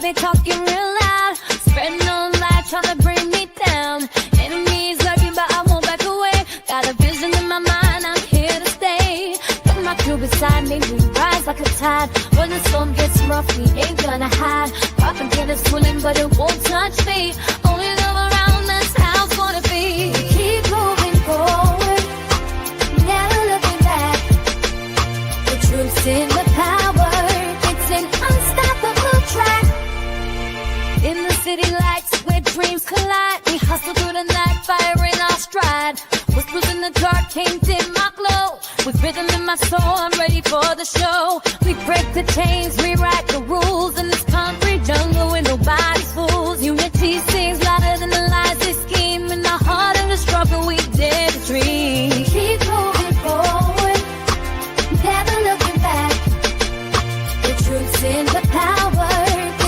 they talking real loud. Spreading no light, trying to bring me down. Enemies lurking, but I won't back away. Got a vision in my mind, I'm here to stay. Got my crew beside me, we rise like a tide. When the storm gets rough, we ain't gonna hide. Propaganda swirling, but it won't touch me. Only love around, that's how it's gonna be. Keep moving forward, never looking back. The truth's in the power, it's an unstoppable track. In the city lights where dreams collide, we hustle through the night, fire in our stride. Whispers in the dark can't dim my glow. With rhythm in my soul, I'm ready for the show. We break the chains, rewrite the rules. In this concrete jungle where nobody's fools. Unity sings louder than the lies they scheme. In the heart of the struggle, we dare to dream. Keep moving forward, never looking back. The truth's in the power,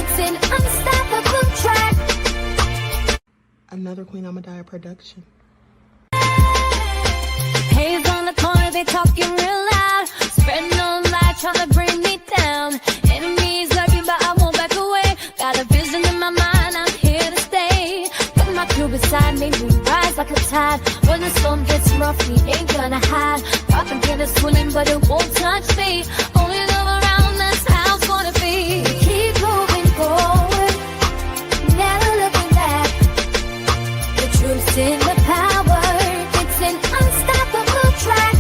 it's an unstoppable track. Another Queen Ahmadiyyah production. Haze on the corner, they talking real loud. Spreading no light, trying to bring me down. Enemies lurking, but I won't back away. Got a vision in my mind, I'm here to stay. Got my crew beside me, we rise like a tide. When the storm gets rough, we ain't gonna hide. Propaganda swirling, but it won't touch me. Only love around, that's how it's gonna be. Keep moving forward, never looking back. The truth's in the power, it's an unstoppable track.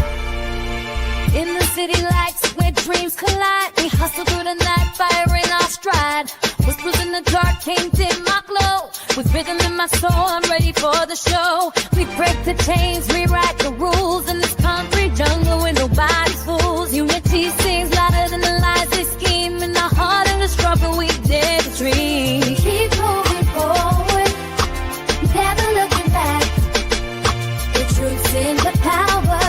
In the city lights where dreams collide, we hustle through the night, fire in our stride. Whispers in the dark can't dim my glow. With rhythm in my soul, I'm ready for the show. We break the chains, rewrite the rules. In this concrete jungle where nobody's fools. Unity sings louder than the lies they scheme. In the heart of the struggle, we dare to dream. Keep moving forward, never looking back. The truth's in the power,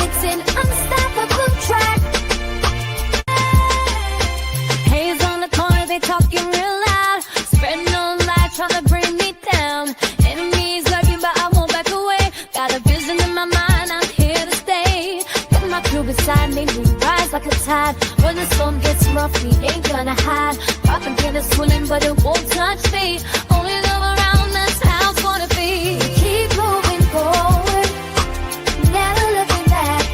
it's an unstoppable track. Haze on the corner, they talking real loud. Spreading no light, trying to bring me down. Enemies lurking, but I won't back away. Got a vision in my mind, I'm here to stay. Got my crew beside me, we rise like a tide. When the storm gets rough, we ain't gonna hide. Propaganda swirling, but it won't touch me. Only love around, that's how it's gonna be. Keep moving forward, never looking back.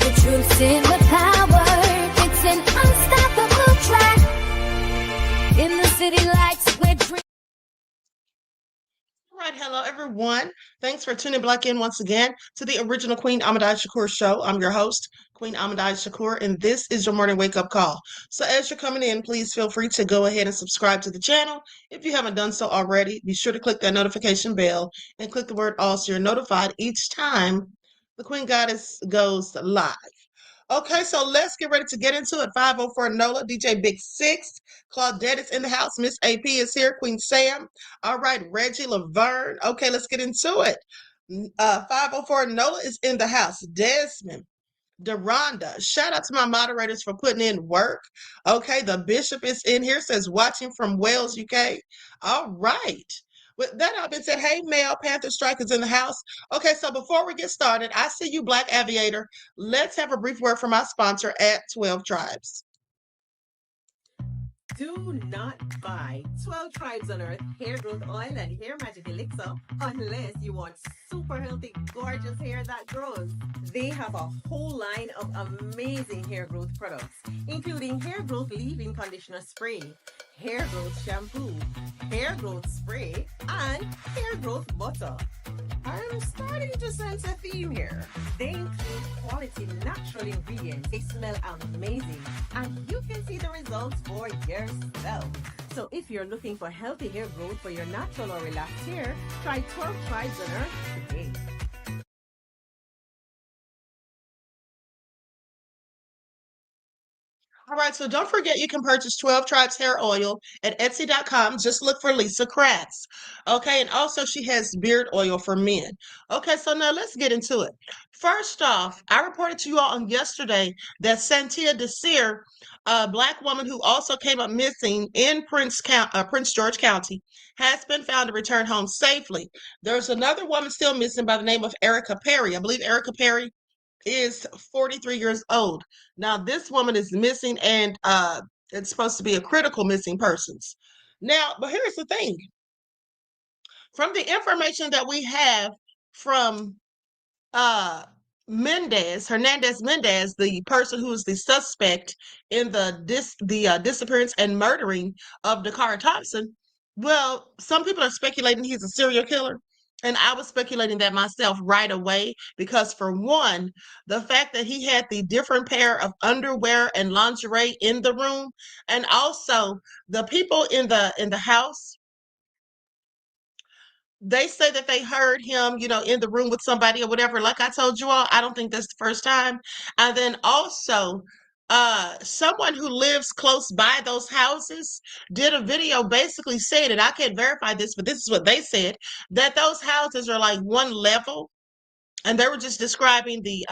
The truth's in the power, it's an unstoppable track. In the city lights where dreams. All right, hello everyone. Thanks for tuning back in once again to the original Queen Ahmadiyyah Shakur show. I'm your host, Queen Ahmadiyyah Shakur, and this is your morning wake-up call. So as you're coming in, please feel free to go ahead and subscribe to the channel. If you haven't done so already, be sure to click that notification bell and click the word all so you're notified each time the Queen Goddess goes live. Okay, so let's get ready to get into it. 504 NOLA, DJ Big Six, Claudette is in the house, Miss AP is here, Queen Sam. All right, Reggie Laverne. Okay, let's get into it. 504 NOLA is in the house. Desmond, Deronda. Shout out to my moderators for putting in work. Okay, the Bishop is in here, says watching from Wales, UK. All right. With that all been said, hey, Mel, Panther Strike is in the house. Okay, so before we get started, I see you, Black Aviator. Let's have a brief word from our sponsor at 12 Tribes. Do not buy 12 Tribes on Earth hair growth oil and hair magic elixir unless you want super healthy, gorgeous hair that grows. They have a whole line of amazing hair growth products, including hair growth leave-in conditioner spray, hair growth shampoo, hair growth spray, and hair growth butter. I'm starting to sense a theme here. They include quality natural ingredients. They smell amazing, and you can see the results for yourself. So if you're looking for healthy hair growth for your natural or relaxed hair, try 12 Tribes on Earth today. All right, so don't forget you can purchase 12 Tribes hair oil at Etsy.com. Just look for Lisa Kratz. Okay, and also she has beard oil for men. Okay, so now let's get into it. First off, I reported to you all on yesterday that Santia Desir, a Black woman who also came up missing in Prince George County, has been found to return home safely. There's another woman still missing by the name of Erica Perry. I believe Erica Perry is 43 years old. Now, this woman is missing, and It's supposed to be a critical missing persons. Now, but here's the thing. From the information that we have from uh Hernandez Mendez, the person who is the suspect in the disappearance and murdering of Dacara Thompson. Well, some people are speculating he's a serial killer. And I was speculating that myself right away because, for one, the fact that he had the different pair of underwear and lingerie in the room, and also the people in the house, they say that they heard him, in the room with somebody or whatever. Like I told you all, I don't think that's the first time. And then also, someone who lives close by those houses did a video basically saying, and I can't verify this, but this is what they said, that those houses are like one level, and they were just describing the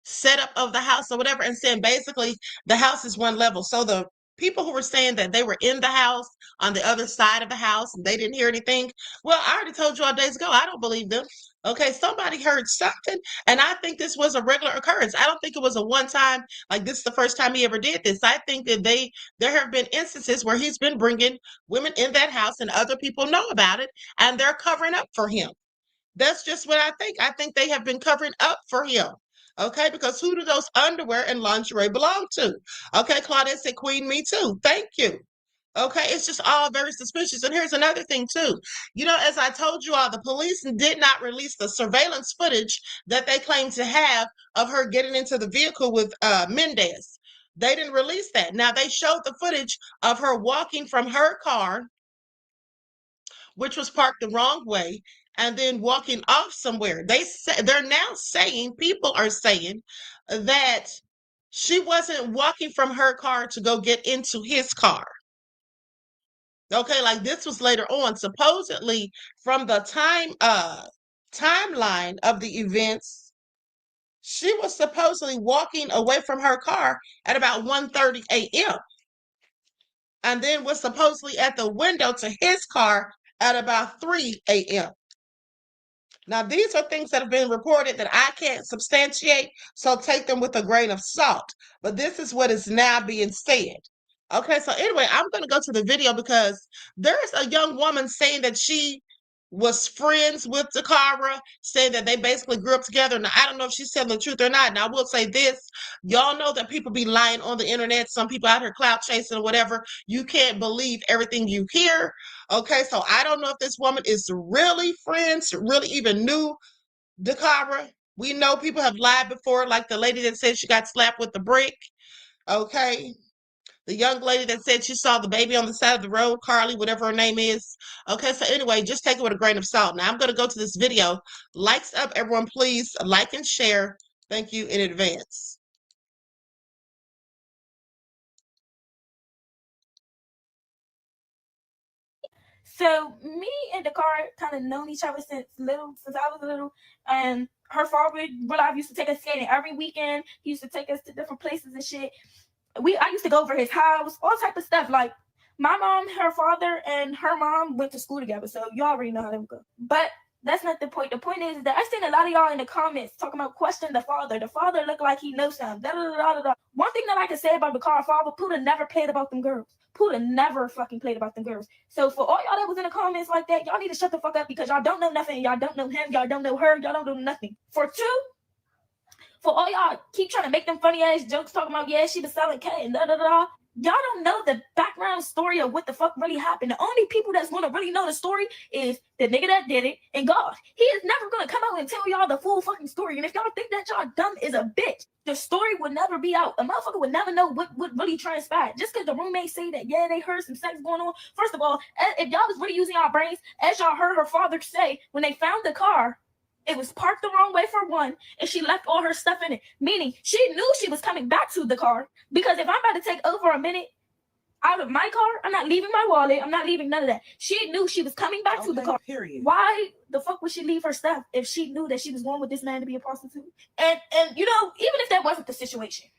setup of the house or whatever, and saying basically the house is one level. So the people who were saying that they were in the house on the other side of the house and they didn't hear anything, well, I already told you all days ago, I don't believe them. Okay, somebody heard something, and I think this was a regular occurrence. I don't think it was a one time, like this is the first time he ever did this. I think that there have been instances where he's been bringing women in that house and other people know about it, and they're covering up for him. That's just what I think. I think they have been covering up for him. Okay, because who do those underwear and lingerie belong to? Okay, Claudette said, Queen, me too. Thank you. Okay, it's just all very suspicious. And here's another thing, too. As I told you all, the police did not release the surveillance footage that they claim to have of her getting into the vehicle with Mendez. They didn't release that. Now, they showed the footage of her walking from her car, which was parked the wrong way, and then walking off somewhere. They're now saying, people are saying, that she wasn't walking from her car to go get into his car. Okay, like this was later on. Supposedly, from the timeline of the events, she was supposedly walking away from her car at about 1:30 a.m. and then was supposedly at the window to his car at about 3 a.m. Now, these are things that have been reported that I can't substantiate, so take them with a grain of salt. But this is what is now being said. Okay, so anyway, I'm going to go to the video because there's a young woman saying that she was friends with Dacara, saying that they basically grew up together. Now, I don't know if she's telling the truth or not. Now, I will say this. Y'all know that people be lying on the internet. Some people out here clout chasing or whatever. You can't believe everything you hear. Okay, so I don't know if this woman is really friends, really even knew Dacara. We know people have lied before, like the lady that said she got slapped with the brick. Okay. The young lady that said she saw the baby on the side of the road, Carly, whatever her name is. Okay, so anyway, just take it with a grain of salt. Now I'm going to go to this video. Likes up, everyone, please like and share. Thank you in advance. So me and Dacara kind of known each other since I was little, and her father, real life, used to take us skating every weekend. He used to take us to different places and shit. I used to go over his house, all type of stuff. Like my mom, her father, and her mom went to school together, so you already know how them go. But that's not the point. The point is that I seen a lot of y'all in the comments talking about question the father. The father looked like he knows something. Da, da, da, da, da. One thing that I can say about the car father, Puda never played about them girls. Puda never fucking played about them girls. So for all y'all that was in the comments like that, y'all need to shut the fuck up because y'all don't know nothing. Y'all don't know him. Y'all don't know her. Y'all don't know nothing. For two, for all y'all keep trying to make them funny ass jokes talking about, yeah, she was selling K and da da da. Y'all don't know the background story of what the fuck really happened. The only people that's gonna really know the story is the nigga that did it and God. He is never gonna come out and tell y'all the full fucking story. And if y'all think that y'all dumb is a bitch, the story would never be out. A motherfucker would never know what really transpired. Just because the roommates say that, yeah, they heard some sex going on. First of all, if y'all was really using y'all brains, as y'all heard her father say, when they found the car, it was parked the wrong way for one, and she left all her stuff in it. Meaning, she knew she was coming back to the car. Because if I'm about to take over a minute out of my car, I'm not leaving my wallet. I'm not leaving none of that. She knew she was coming back to the car. Period. Why the fuck would she leave her stuff if she knew that she was going with this man to be a prostitute? And even if that wasn't the situation,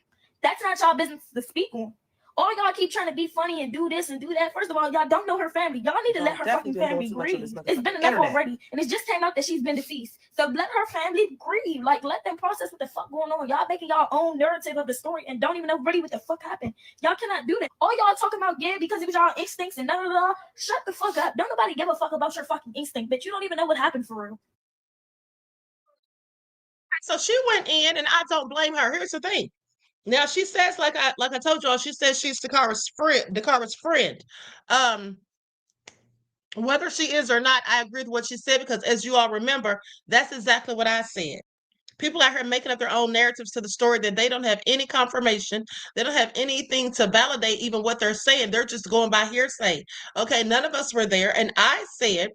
that's not y'all business to speak on. All y'all keep trying to be funny and do this and do that. First of all, y'all don't know her family. Y'all need to let her fucking family grieve. It's been enough already. And it's just came out that she's been deceased. So let her family grieve. Like, let them process what the fuck going on. Y'all making y'all own narrative of the story and don't even know really what the fuck happened. Y'all cannot do that. All y'all talking about, yeah, because it was y'all instincts and da. Shut the fuck up. Don't nobody give a fuck about your fucking instinct, but you don't even know what happened for real. So she went in, and I don't blame her. Here's the thing. Now she says, like I told y'all, she says she's Dakara's friend. Whether she is or not, I agree with what she said, because as you all remember, that's exactly what I said. People out here making up their own narratives to the story that they don't have any confirmation. They don't have anything to validate even what they're saying. They're just going by hearsay. Okay, none of us were there. And I said,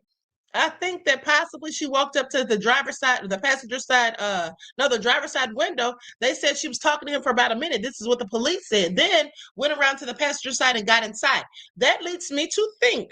I think that possibly she walked up to the driver's side, the passenger side, the driver's side window. They said she was talking to him for about a minute. This is what the police said. Then went around to the passenger side and got inside. That leads me to think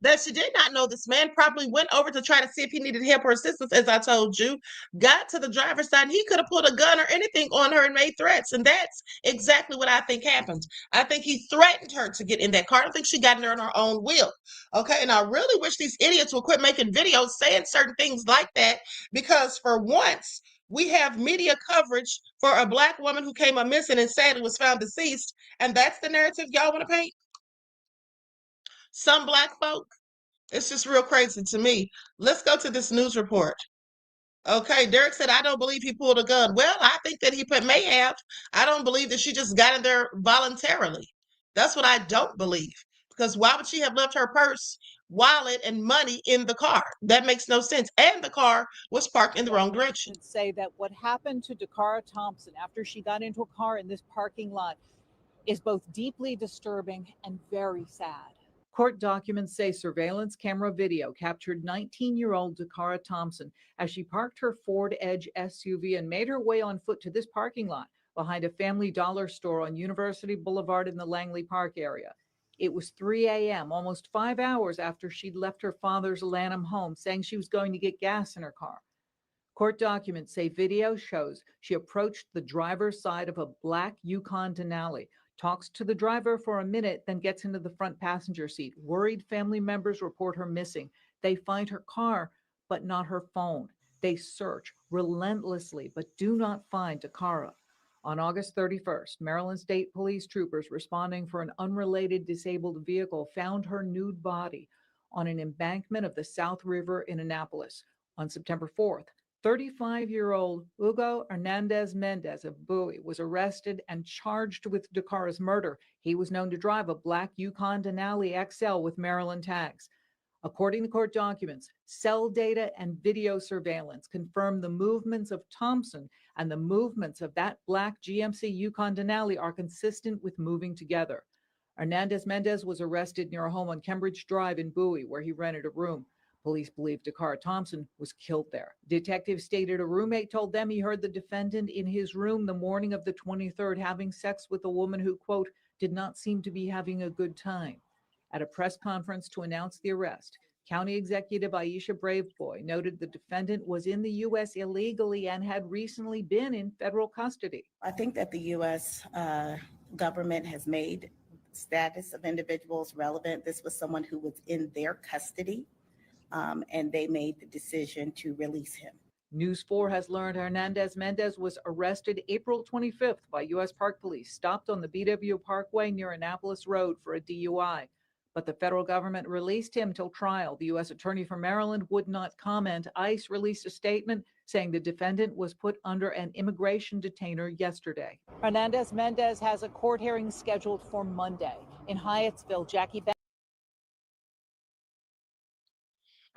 that she did not know this man, probably went over to try to see if he needed help or assistance, as I told you, got to the driver's side, and he could have pulled a gun or anything on her and made threats. And that's exactly what I think happened. I think he threatened her to get in that car. I don't think she got in there on her own will. Okay, and I really wish these idiots would quit making videos saying certain things like that, because for once, we have media coverage for a Black woman who came up missing and sadly was found deceased, and that's the narrative y'all want to paint? Some Black folk? It's just real crazy to me. Let's go to this news report. Okay, Derek said, I don't believe he pulled a gun. Well, I think that he may have. I don't believe that she just got in there voluntarily. That's what I don't believe. Because why would she have left her purse, wallet, and money in the car? That makes no sense. And the car was parked in the wrong direction. Say that what happened to Dacara Thompson after she got into a car in this parking lot is both deeply disturbing and very sad. Court documents say surveillance camera video captured 19-year-old Dacara Thompson as she parked her Ford Edge SUV and made her way on foot to this parking lot behind a Family Dollar store on University Boulevard in the Langley Park area. It was 3 a.m., almost 5 hours after she'd left her father's Lanham home, saying she was going to get gas in her car. Court documents say video shows she approached the driver's side of a black Yukon Denali, talks to the driver for a minute, then gets into the front passenger seat. Worried family members report her missing. They find her car, but not her phone. They search relentlessly, but do not find Dacara. On August 31st, Maryland State Police troopers responding for an unrelated disabled vehicle found her nude body on an embankment of the South River in Annapolis. On September 4th, 35-year-old Hugo Hernandez Mendez of Bowie was arrested and charged with Dakara's murder. He was known to drive a black Yukon Denali XL with Maryland tags. According to court documents, cell data and video surveillance confirm the movements of Thompson and the movements of that black GMC Yukon Denali are consistent with moving together. Hernandez Mendez was arrested near a home on Cambridge Drive in Bowie, where he rented a room. Police believe Dacara Thompson was killed there. Detectives stated a roommate told them he heard the defendant in his room the morning of the 23rd having sex with a woman who, quote, did not seem to be having a good time. At a press conference to announce the arrest, County Executive Aisha Braveboy noted the defendant was in the U.S. illegally and had recently been in federal custody. I think that the U.S. Government has made status of individuals relevant. This was someone who was in their custody. And they made the decision to release him. News 4 has learned Hernandez Mendez was arrested April 25th by U.S. Park Police, stopped on the BW Parkway near Annapolis Road for a DUI. But the federal government released him till trial. The U.S. Attorney for Maryland would not comment. ICE released a statement saying the defendant was put under an immigration detainer yesterday. Hernandez Mendez has a court hearing scheduled for Monday. In Hyattsville, Jackie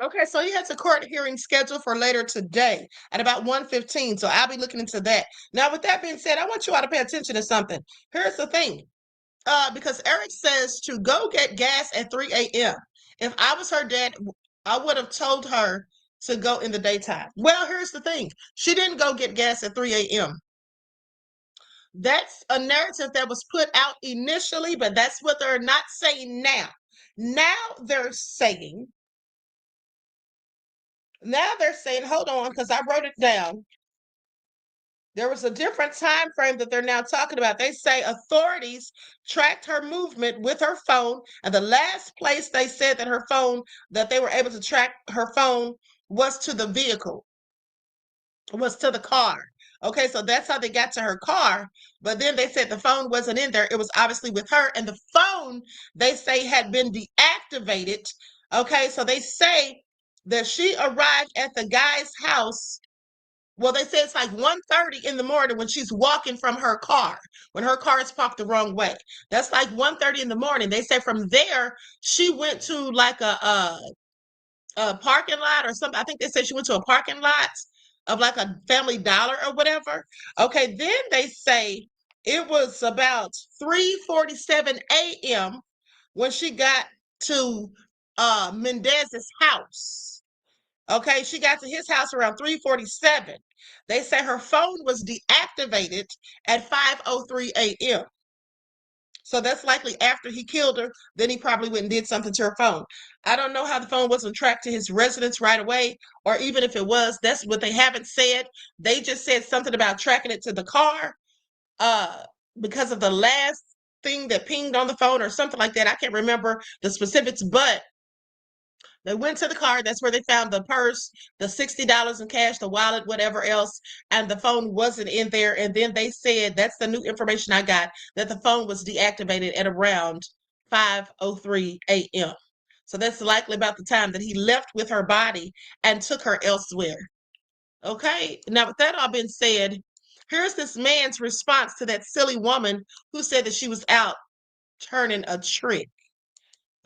Okay, so he has a court hearing scheduled for later today at about 1:15. So I'll be looking into that. Now, with that being said, I want you all to pay attention to something. Here's the thing. Because Eric says to go get gas at 3 a.m. If I was her dad, I would have told her to go in the daytime. Well, here's the thing. She didn't go get gas at 3 a.m. That's a narrative that was put out initially, but that's what they're not saying now. Now they're saying, hold on, because I wrote it down. There was a different time frame that they're now talking about. They say authorities tracked her movement with her phone, and the last place they said that they were able to track her phone was to the vehicle, was to the car. Okay, so that's how they got to her car. But then they said the phone wasn't in there. It was obviously with her, and the phone, they say, had been deactivated. Okay, so they say that she arrived at the guy's house. Well, they say it's like 1:30 in the morning when she's walking from her car, when her car is parked the wrong way. That's like 1:30 in the morning. They say from there, she went to like a parking lot or something. I think they said she went to a parking lot of like a Family Dollar or whatever. Okay, then they say it was about 3:47 a.m. when she got to Mendez's house. Okay, she got to his house around 3:47. They say her phone was deactivated at 5:03 a.m. So that's likely after he killed her. Then he probably went and did something to her phone. I don't know how the phone wasn't tracked to his residence right away, or even if it was, that's what they haven't said. They just said something about tracking it to the car because of the last thing that pinged on the phone or something like that. I can't remember the specifics, but they went to the car. That's where they found the purse, the $60 in cash, the wallet, whatever else, and the phone wasn't in there. And then they said, that's the new information I got, that the phone was deactivated at around 5:03 a.m. So that's likely about the time that he left with her body and took her elsewhere. Okay, now with that all being said, here's this man's response to that silly woman who said that she was out turning a trick.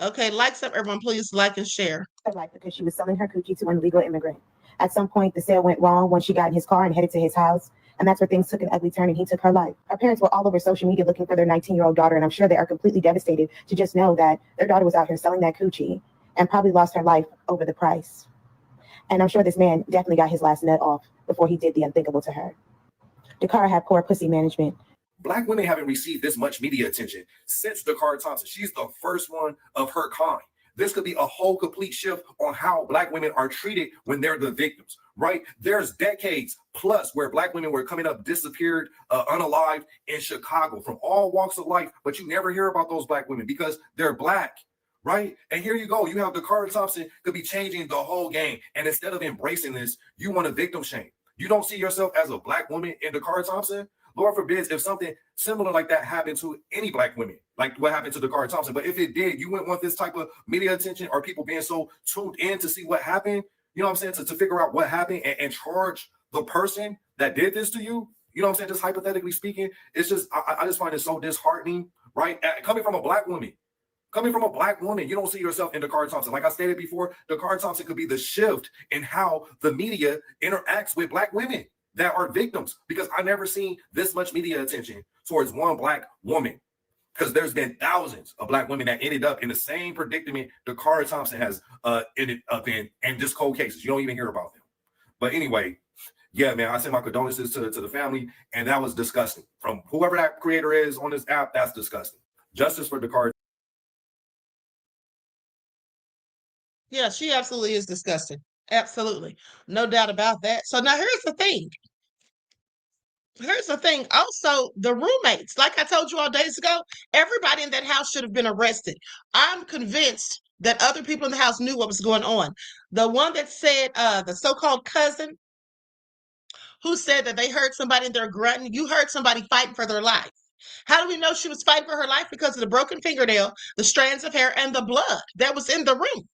Okay, likes up, everyone. Please like and share. Her life because she was selling her coochie to an illegal immigrant. At some point, the sale went wrong when she got in his car and headed to his house. And that's where things took an ugly turn and he took her life. Her parents were all over social media looking for their 19-year-old daughter. And I'm sure they are completely devastated to just know that their daughter was out here selling that coochie and probably lost her life over the price. And I'm sure this man definitely got his last nut off before he did the unthinkable to her. Dacara had poor pussy management. Black women haven't received this much media attention since Dacara Thompson. She's the first one of her kind. This could be a whole complete shift on how Black women are treated when they're the victims, right? There's decades plus where Black women were coming up disappeared, unalived in Chicago from all walks of life, but you never hear about those Black women because they're Black, right? And here you go. You have Dacara Thompson could be changing the whole game. And instead of embracing this, you want to victim shame. You don't see yourself as a Black woman in Dacara Thompson. Lord forbids if something similar like that happened to any Black women, like what happened to Dacara Thompson. But if it did, you wouldn't want this type of media attention or people being so tuned in to see what happened, you know what I'm saying, to figure out what happened and charge the person that did this to you. You know what I'm saying, just hypothetically speaking. It's just, I just find it so disheartening, right? Coming from a Black woman, you don't see yourself in Dacara Thompson. Like I stated before, Dacara Thompson could be the shift in how the media interacts with Black women that are victims, because I never seen this much media attention towards one Black woman, because there's been thousands of Black women that ended up in the same predicament Dacara Thompson has ended up in, and just cold cases. You don't even hear about them. But anyway, yeah, man, I send my condolences to the family, and that was disgusting. From whoever that creator is on this app, that's disgusting. Justice for Dacara. Yeah, she absolutely is disgusting. Absolutely. No doubt about that. So now here's the thing. Also, the roommates, like I told you all days ago, everybody in that house should have been arrested. I'm convinced that other people in the house knew what was going on. The one that said, the so-called cousin, who said that they heard somebody in there grunting, you heard somebody fighting for their life. How do we know she was fighting for her life? Because of the broken fingernail, the strands of hair, and the blood that was in the room.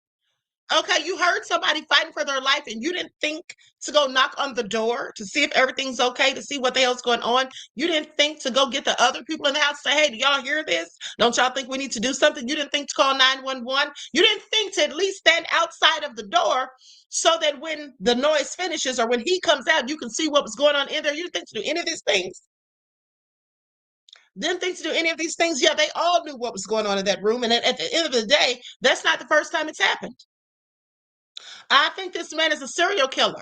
Okay, you heard somebody fighting for their life and you didn't think to go knock on the door to see if everything's okay, to see what the hell's going on. You didn't think to go get the other people in the house and say, hey, do y'all hear this? Don't y'all think we need to do something? You didn't think to call 911. You didn't think to at least stand outside of the door so that when the noise finishes or when he comes out, you can see what was going on in there. You didn't think to do any of these things. Didn't think to do any of these things. Yeah, they all knew what was going on in that room. And at the end of the day, that's not the first time it's happened. I think this man is a serial killer.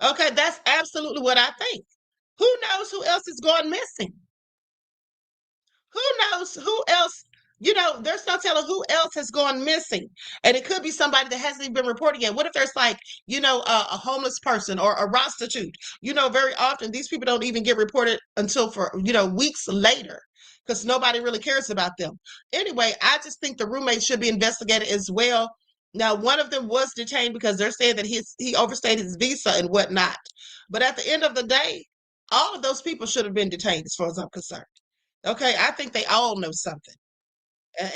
Okay, that's absolutely what I think. Who knows who else is going missing? Who knows who else there's no telling who else has gone missing. And it could be somebody that hasn't even been reported yet. What if there's like, a homeless person or a prostitute? Very often these people don't even get reported until for, weeks later because nobody really cares about them. Anyway, I just think the roommates should be investigated as well. Now, one of them was detained because they're saying that he overstayed his visa and whatnot. But at the end of the day, all of those people should have been detained as far as I'm concerned. Okay, I think they all know something.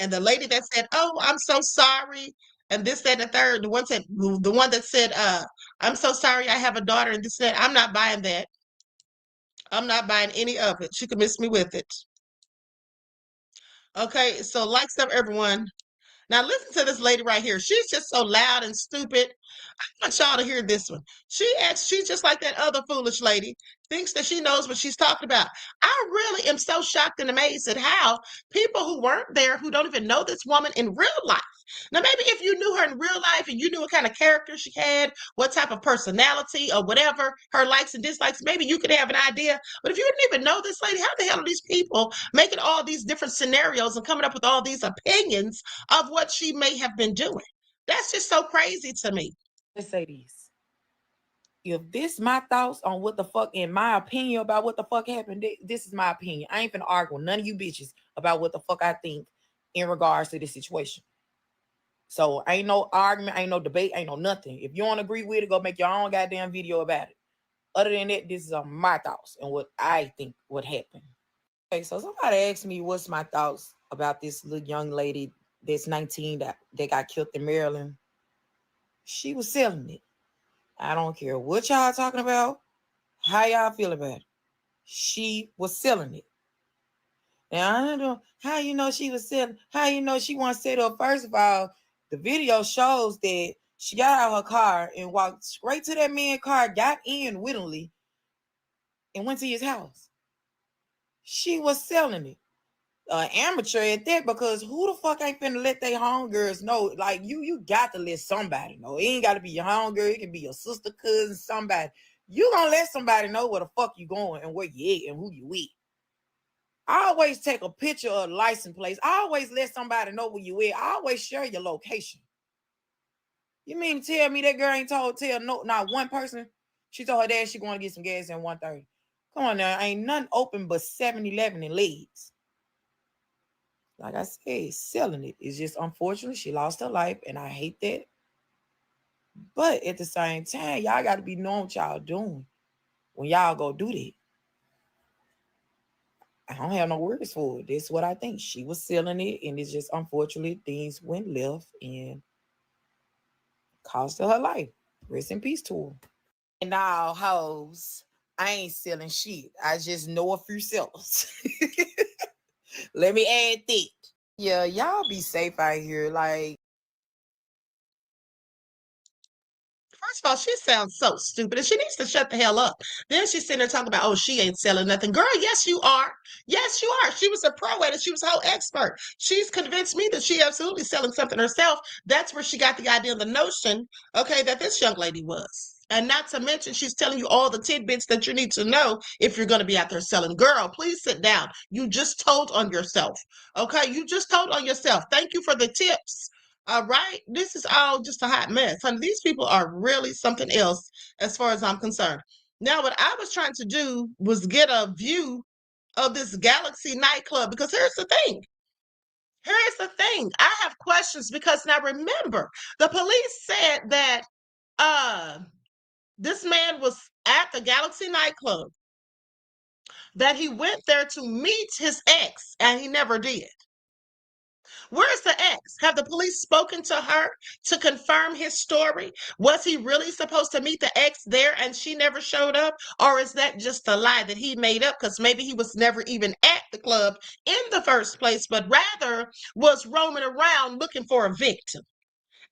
And the lady that said, "Oh, I'm so sorry," and this, that, and the third, the one that said, "I'm so sorry, I have a daughter," and this, that, I'm not buying that. I'm not buying any of it. She could miss me with it. Okay, so likes up everyone. Now listen to this lady right here. She's just so loud and stupid. I want y'all to hear this one. She's just like that other foolish lady, thinks that she knows what she's talking about. I really am so shocked and amazed at how people who weren't there, who don't even know this woman in real life. Now, maybe if you knew her in real life and you knew what kind of character she had, what type of personality or whatever, her likes and dislikes, maybe you could have an idea. But if you didn't even know this lady, how the hell are these people making all these different scenarios and coming up with all these opinions of what she may have been doing? That's just so crazy to me. Let's say this. If this my thoughts on what the fuck, in my opinion about what the fuck happened, this is my opinion. I ain't finna argue with none of you bitches about what the fuck I think in regards to this situation. So ain't no argument, ain't no debate, ain't no nothing. If you don't agree with it, go make your own goddamn video about it. Other than that, this is my thoughts and what I think would happen. Okay, so somebody asked me what's my thoughts about this little young lady that's 19 that got killed in Maryland. She was selling it. I don't care what y'all talking about, how y'all feel about it. She was selling it. Now, I don't know how you know she was selling, how you know she wasn't set up. First of all, the video shows that she got out of her car and walked straight to that man's car, got in willingly, and went to his house. She was selling it. Amateur at that, because who the fuck ain't finna let their homegirls know? Like, you got to let somebody know. It ain't got to be your homegirl. It can be your sister, cousin, somebody. You gonna let somebody know where the fuck you going and where you at and who you with. I always take a picture of the license plates. I always let somebody know where you at. I always share your location. You mean to tell me that girl ain't tell no, not one person? She told her dad she going to get some gas in 130. Come on now, ain't nothing open but 7-Eleven and Leeds. Like I said, selling it. It's just unfortunate she lost her life, and I hate that. But at the same time, y'all got to be knowing what y'all doing when y'all go do that. I don't have no words for it. That's what I think. She was selling it, and it's just unfortunately things went left and cost her life. Rest in peace to her. And now, hoes, I ain't selling shit. I just know a few sellers. Let me add that. Yeah, y'all be safe out here. Like, First of all, she sounds so stupid and she needs to shut the hell up. Then she's sitting there talking about, oh, she ain't selling nothing. Girl, yes, you are. Yes, you are. She was a pro at it. She was a whole expert. She's convinced me that she absolutely selling something herself. That's where she got the idea and the notion, okay, that this young lady was. And not to mention, she's telling you all the tidbits that you need to know if you're going to be out there selling. Girl, please sit down. You just told on yourself. Okay, you just told on yourself. Thank you for the tips. All right, this is all just a hot mess. Honey, these people are really something else as far as I'm concerned. Now, what I was trying to do was get a view of this Galaxy nightclub, because here's the thing. Here's the thing. I have questions because now remember, the police said that this man was at the Galaxy nightclub, that he went there to meet his ex, and he never did. Where's the ex? Have the police spoken to her to confirm his story? Was he really supposed to meet the ex there and she never showed up? Or is that just a lie that he made up? Because maybe he was never even at the club in the first place, but rather was roaming around looking for a victim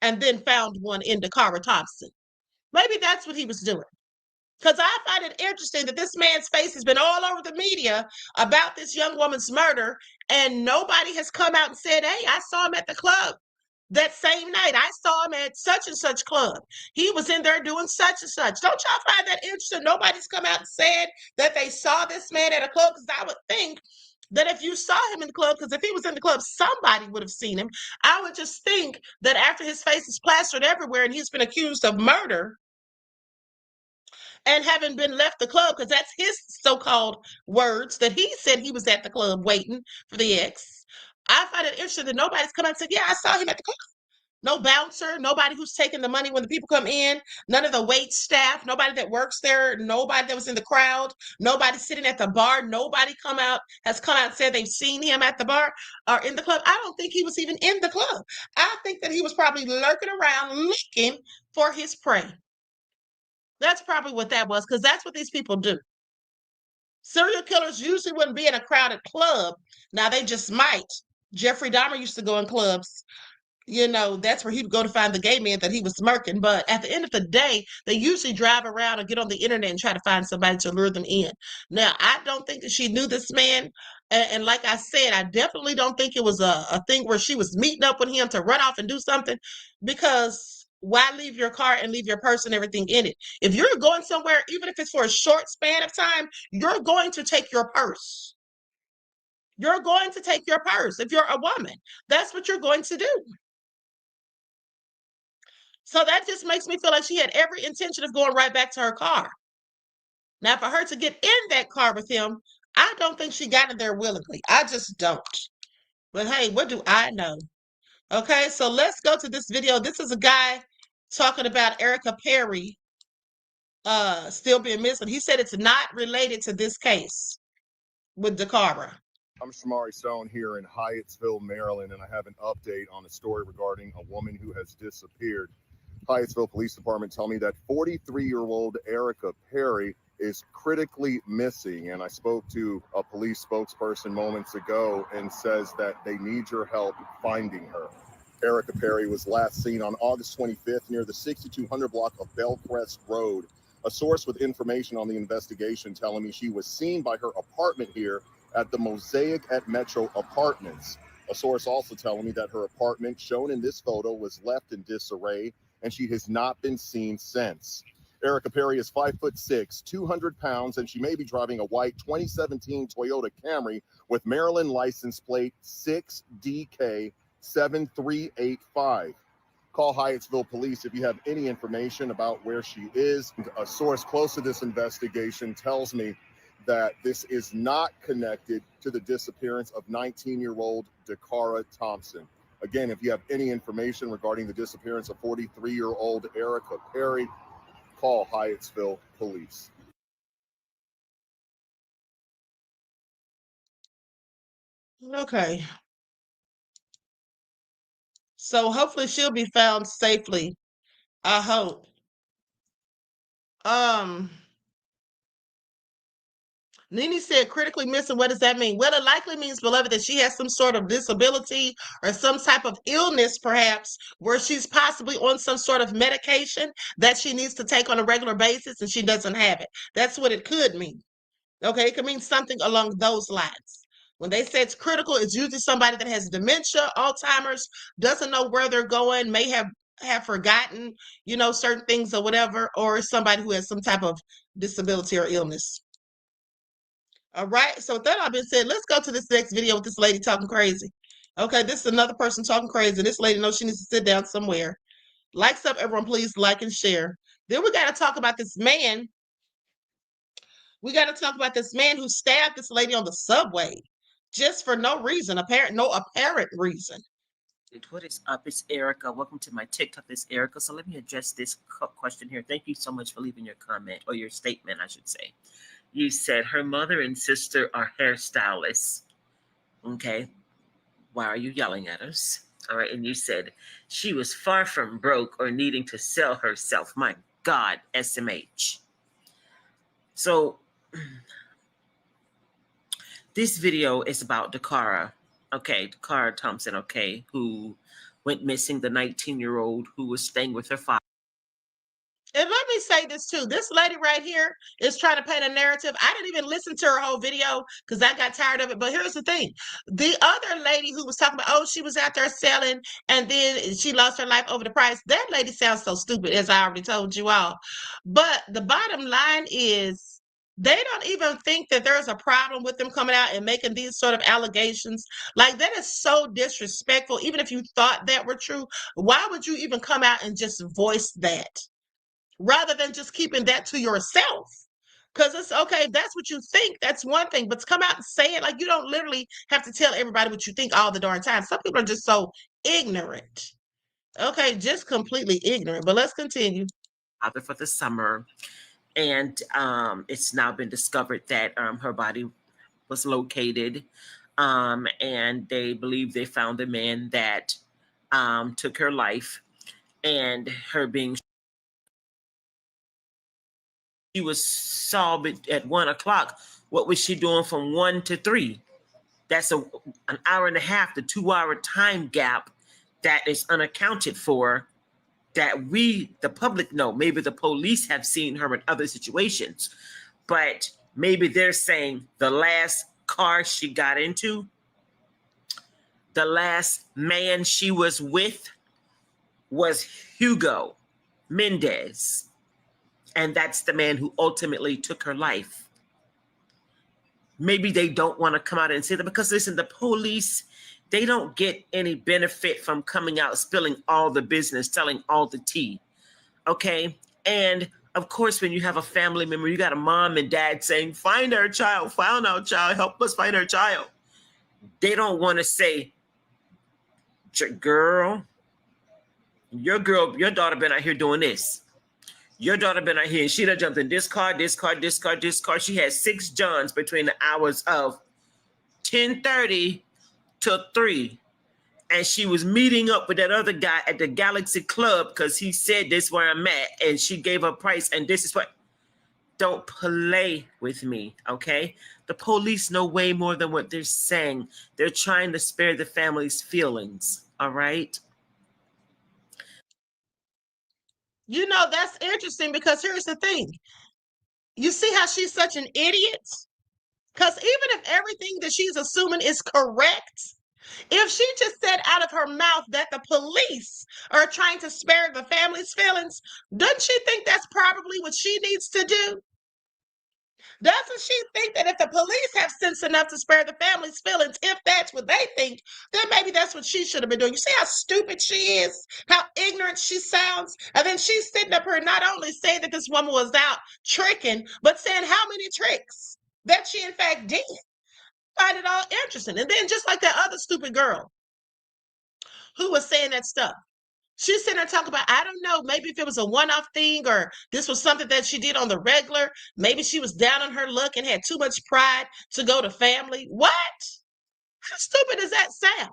and then found one in Dacara Thompson. Maybe that's what he was doing. Because I find it interesting that this man's face has been all over the media about this young woman's murder, and nobody has come out and said, hey, I saw him at the club that same night. I saw him at such and such club. He was in there doing such and such. Don't y'all find that interesting? Nobody's come out and said that they saw this man at a club, because I would think that if you saw him in the club, because if he was in the club, somebody would have seen him. I would just think that after his face is plastered everywhere and he's been accused of murder and having been left the club, because that's his so-called words, that he said he was at the club waiting for the ex. I find it interesting that nobody's come out and said, yeah, I saw him at the club. No bouncer, nobody who's taking the money when the people come in, none of the wait staff, nobody that works there, nobody that was in the crowd, nobody sitting at the bar, nobody has come out and said they've seen him at the bar or in the club. I don't think he was even in the club. I think that he was probably lurking around looking for his prey. That's probably what that was, because that's what these people do. Serial killers usually wouldn't be in a crowded club. Now they just might. Jeffrey Dahmer used to go in clubs. You know, that's where he'd go to find the gay man that he was smirking. But at the end of the day, they usually drive around or get on the internet and try to find somebody to lure them in. Now, I don't think that she knew this man. And like I said, I definitely don't think it was a thing where she was meeting up with him to run off and do something, because why leave your car and leave your purse and everything in it? If you're going somewhere, even if it's for a short span of time, you're going to take your purse. You're going to take your purse. If you're a woman, that's what you're going to do. So that just makes me feel like she had every intention of going right back to her car. Now, for her to get in that car with him, I don't think she got in there willingly. I just don't. But hey, what do I know? Okay, so let's go to this video. This is a guy talking about Erica Perry still being missing. He said it's not related to this case with Dacara. I'm Shamari Stone here in Hyattsville, Maryland, and I have an update on a story regarding a woman who has disappeared. Hyattsville Police Department tell me that 43-year-old Erica Perry is critically missing, and I spoke to a police spokesperson moments ago and says that they need your help finding her. Erica Perry was last seen on August 25th near the 6200 block of Bellcrest Road. A source with information on the investigation telling me she was seen by her apartment here at the Mosaic at Metro Apartments. A source also telling me that her apartment, shown in this photo, was left in disarray, and she has not been seen since. Erica Perry is 5'6", 200 pounds, and she may be driving a white 2017 Toyota Camry with Maryland license plate 6DK7385. Call Hyattsville Police if you have any information about where she is. A source close to this investigation tells me that this is not connected to the disappearance of 19-year-old Dacara Thompson. Again, if you have any information regarding the disappearance of 43-year-old Erica Perry, call Hyattsville Police. Okay. So hopefully she'll be found safely. I hope. Nene said critically missing. What does that mean? Well, it likely means, beloved, that she has some sort of disability or some type of illness, perhaps, where she's possibly on some sort of medication that she needs to take on a regular basis and she doesn't have it. That's what it could mean. Okay, it could mean something along those lines. When they say it's critical, it's usually somebody that has dementia, Alzheimer's, doesn't know where they're going, may have forgotten, you know, certain things or whatever, or somebody who has some type of disability or illness. All right, so with that all being said, let's go to this next video with this lady talking crazy. Okay, this is another person talking crazy. This lady knows she needs to sit down somewhere. Likes up, everyone, please like and share. Then we got to talk about this man. We got to talk about this man who stabbed this lady on the subway just for no reason, no apparent reason. What is up? It's Erica. Welcome to my TikTok. It's Erica. So let me address this question here. Thank you so much for leaving your comment, or your statement, I should say. You said her mother and sister are hairstylists. Okay. Why are you yelling at us? All right. And you said she was far from broke or needing to sell herself. My God, SMH. So this video is about Dacara. Okay, Dacara Thompson, okay, who went missing, the 19-year-old who was staying with her father. And let me say this too. This lady right here is trying to paint a narrative. I didn't even listen to her whole video because I got tired of it. But here's the thing. The other lady who was talking about, oh, she was out there selling and then she lost her life over the price. That lady sounds so stupid, as I already told you all. But the bottom line is They don't even think that there's a problem with them coming out and making these sort of allegations. Like, that is so disrespectful. Even if you thought that were true, why would you even come out and just voice that rather than just keeping that to yourself? Because it's okay, if that's what you think, that's one thing, but to come out and say it, like, you don't literally have to tell everybody what you think all the darn time. Some people are just so ignorant. Okay, just completely ignorant. But let's continue. Out for the summer, and it's now been discovered that her body was located, and they believe they found the man that took her life, and her being. She was saw at 1 o'clock. What was she doing from 1 to 3? That's an hour and a half to 2 hour time gap that is unaccounted for, that we, the public, know. Maybe the police have seen her in other situations, but maybe they're saying the last car she got into, the last man she was with was Hugo Mendez. And that's the man who ultimately took her life. Maybe they don't want to come out and say that because, listen, the police, they don't get any benefit from coming out, spilling all the business, telling all the tea. Okay? And of course, when you have a family member, you got a mom and dad saying, find our child, found our child, help us find our child. They don't want to say, girl, your daughter been out here doing this. Your daughter been out here and she done jumped in this car, this car, this car, this car. She had 6 Johns between the hours of 10:30 to 3. And she was meeting up with that other guy at the Galaxy Club because he said this is where I'm at. And she gave her price. And this is what. Don't play with me, okay? The police know way more than what they're saying. They're trying to spare the family's feelings, all right? You know, that's interesting because here's the thing. You see how she's such an idiot? Because even if everything that she's assuming is correct, if she just said out of her mouth that the police are trying to spare the family's feelings, doesn't she think that's probably what she needs to do? Doesn't she think that if the police have sense enough to spare the family's feelings, if that's what they think, then maybe that's what she should have been doing? You see how stupid she is, how ignorant she sounds? And then she's sitting up here not only saying that this woman was out tricking, but saying how many tricks that she in fact did. Find it all interesting. And then just like that other stupid girl who was saying that stuff, she's sitting there talking about, I don't know, maybe if it was a one-off thing or this was something that she did on the regular. Maybe she was down on her luck and had too much pride to go to family. What? How stupid does that sound?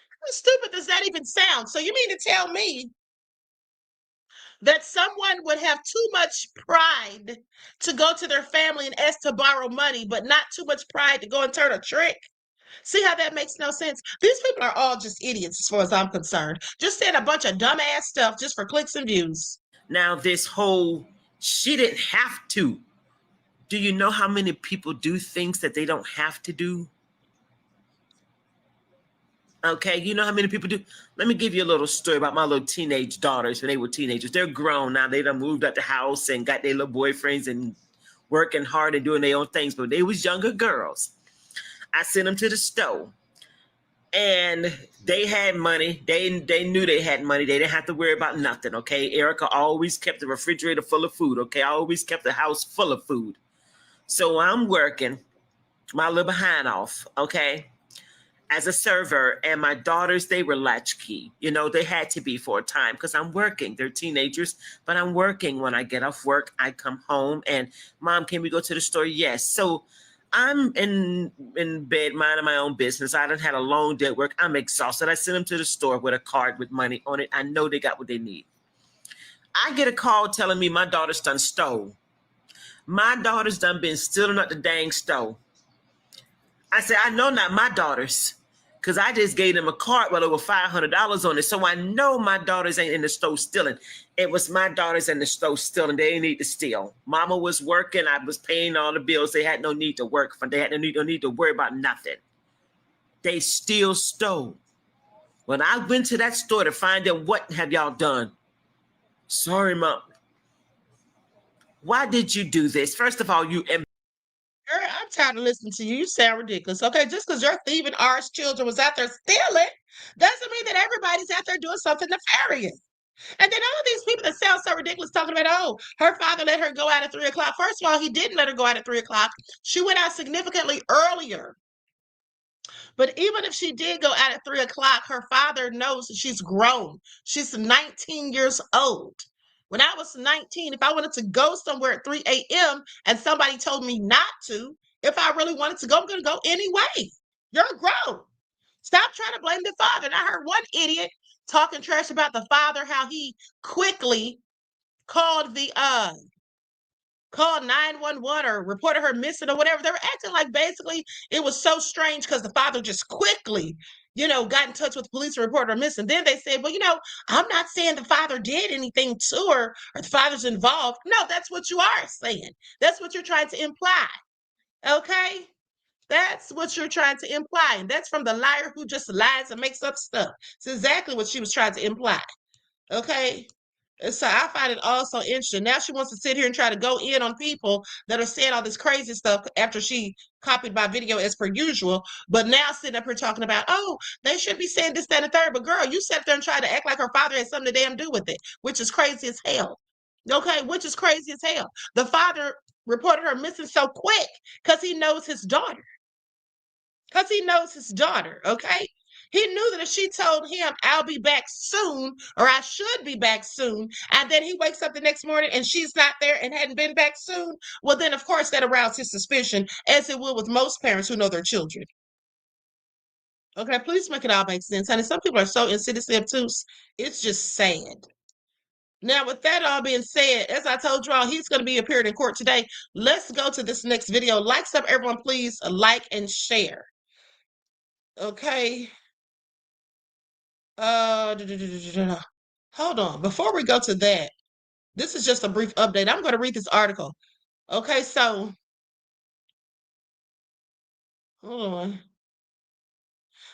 How stupid does that even sound? So you mean to tell me that someone would have too much pride to go to their family and ask to borrow money, but not too much pride to go and turn a trick? See how that makes no sense? These people are all just idiots as far as I'm concerned. Just saying a bunch of dumbass stuff just for clicks and views. Now, this whole, she didn't have to. Do you know how many people do things that they don't have to do? Okay, you know how many people do? Let me give you a little story about my little teenage daughters when they were teenagers. They're grown now. They done moved out the house and got their little boyfriends and working hard and doing their own things. But they was younger girls. I sent them to the store, and they had money. They knew they had money. They didn't have to worry about nothing, okay? Erica always kept the refrigerator full of food, okay? I always kept the house full of food. So I'm working my little behind off, okay, as a server, and my daughters, they were latchkey. You know, they had to be for a time because I'm working. They're teenagers, but I'm working. When I get off work, I come home, and Mom, can we go to the store? Yes. So I'm in bed minding my own business. I done had a long day at work. I'm exhausted. I sent them to the store with a card with money on it. I know they got what they need. I get a call telling me my daughter's done stole. My daughter's done been stealing up the dang store. I said, I know not my daughters, because I just gave them a card with over $500 on it. So I know my daughters ain't in the store stealing. It was my daughters in the store stealing. They didn't need to steal. Mama was working. I was paying all the bills. They had no need to work for. They had no need to worry about nothing. They still stole. When I went to that store to find out what have y'all done. Sorry, Mom. Why did you do this? First of all, you Girl, I'm tired of listening to you. You sound ridiculous. Okay, just because your thieving arse children was out there stealing doesn't mean that everybody's out there doing something nefarious. And then all of these people that sound so ridiculous talking about, oh, her father let her go out at 3 o'clock. First of all, he didn't let her go out at 3 o'clock. She went out significantly earlier. But even if she did go out at 3 o'clock, her father knows that she's grown. She's 19 years old. When I was 19, if I wanted to go somewhere at 3 a.m. and somebody told me not to, if I really wanted to go, I'm going to go anyway. You're grown. Stop trying to blame the father. And I heard one idiot talking trash about the father, how he quickly called 911 or reported her missing or whatever. They were acting like basically it was so strange because the father just quickly, got in touch with the police and reported her missing. Then they said, well, I'm not saying the father did anything to her or the father's involved. No, that's what you are saying. That's what you're trying to imply. Okay? That's what you're trying to imply. And that's from the liar who just lies and makes up stuff. It's exactly what she was trying to imply. Okay? And so I find it all so interesting. Now she wants to sit here and try to go in on people that are saying all this crazy stuff after she copied my video as per usual. But now sitting up here talking about, oh, they should be saying this, that, and the third. But girl, you sat there and tried to act like her father had something to damn do with it, which is crazy as hell. Okay, which is crazy as hell. The father reported her missing so quick because he knows his daughter. Okay? He knew that if she told him, I'll be back soon, or I should be back soon, and then he wakes up the next morning and she's not there and hadn't been back soon, well, then, of course, that aroused his suspicion, as it will with most parents who know their children. Okay, please make it all make sense, honey. Some people are so insidiously obtuse. It's just sad. Now, with that all being said, as I told you all, he's going to be appearing in court today. Let's go to this next video. Likes up, everyone, please like and share. Okay. Hold on. Before we go to that, this is just a brief update. I'm going to read this article. Okay, so hold on.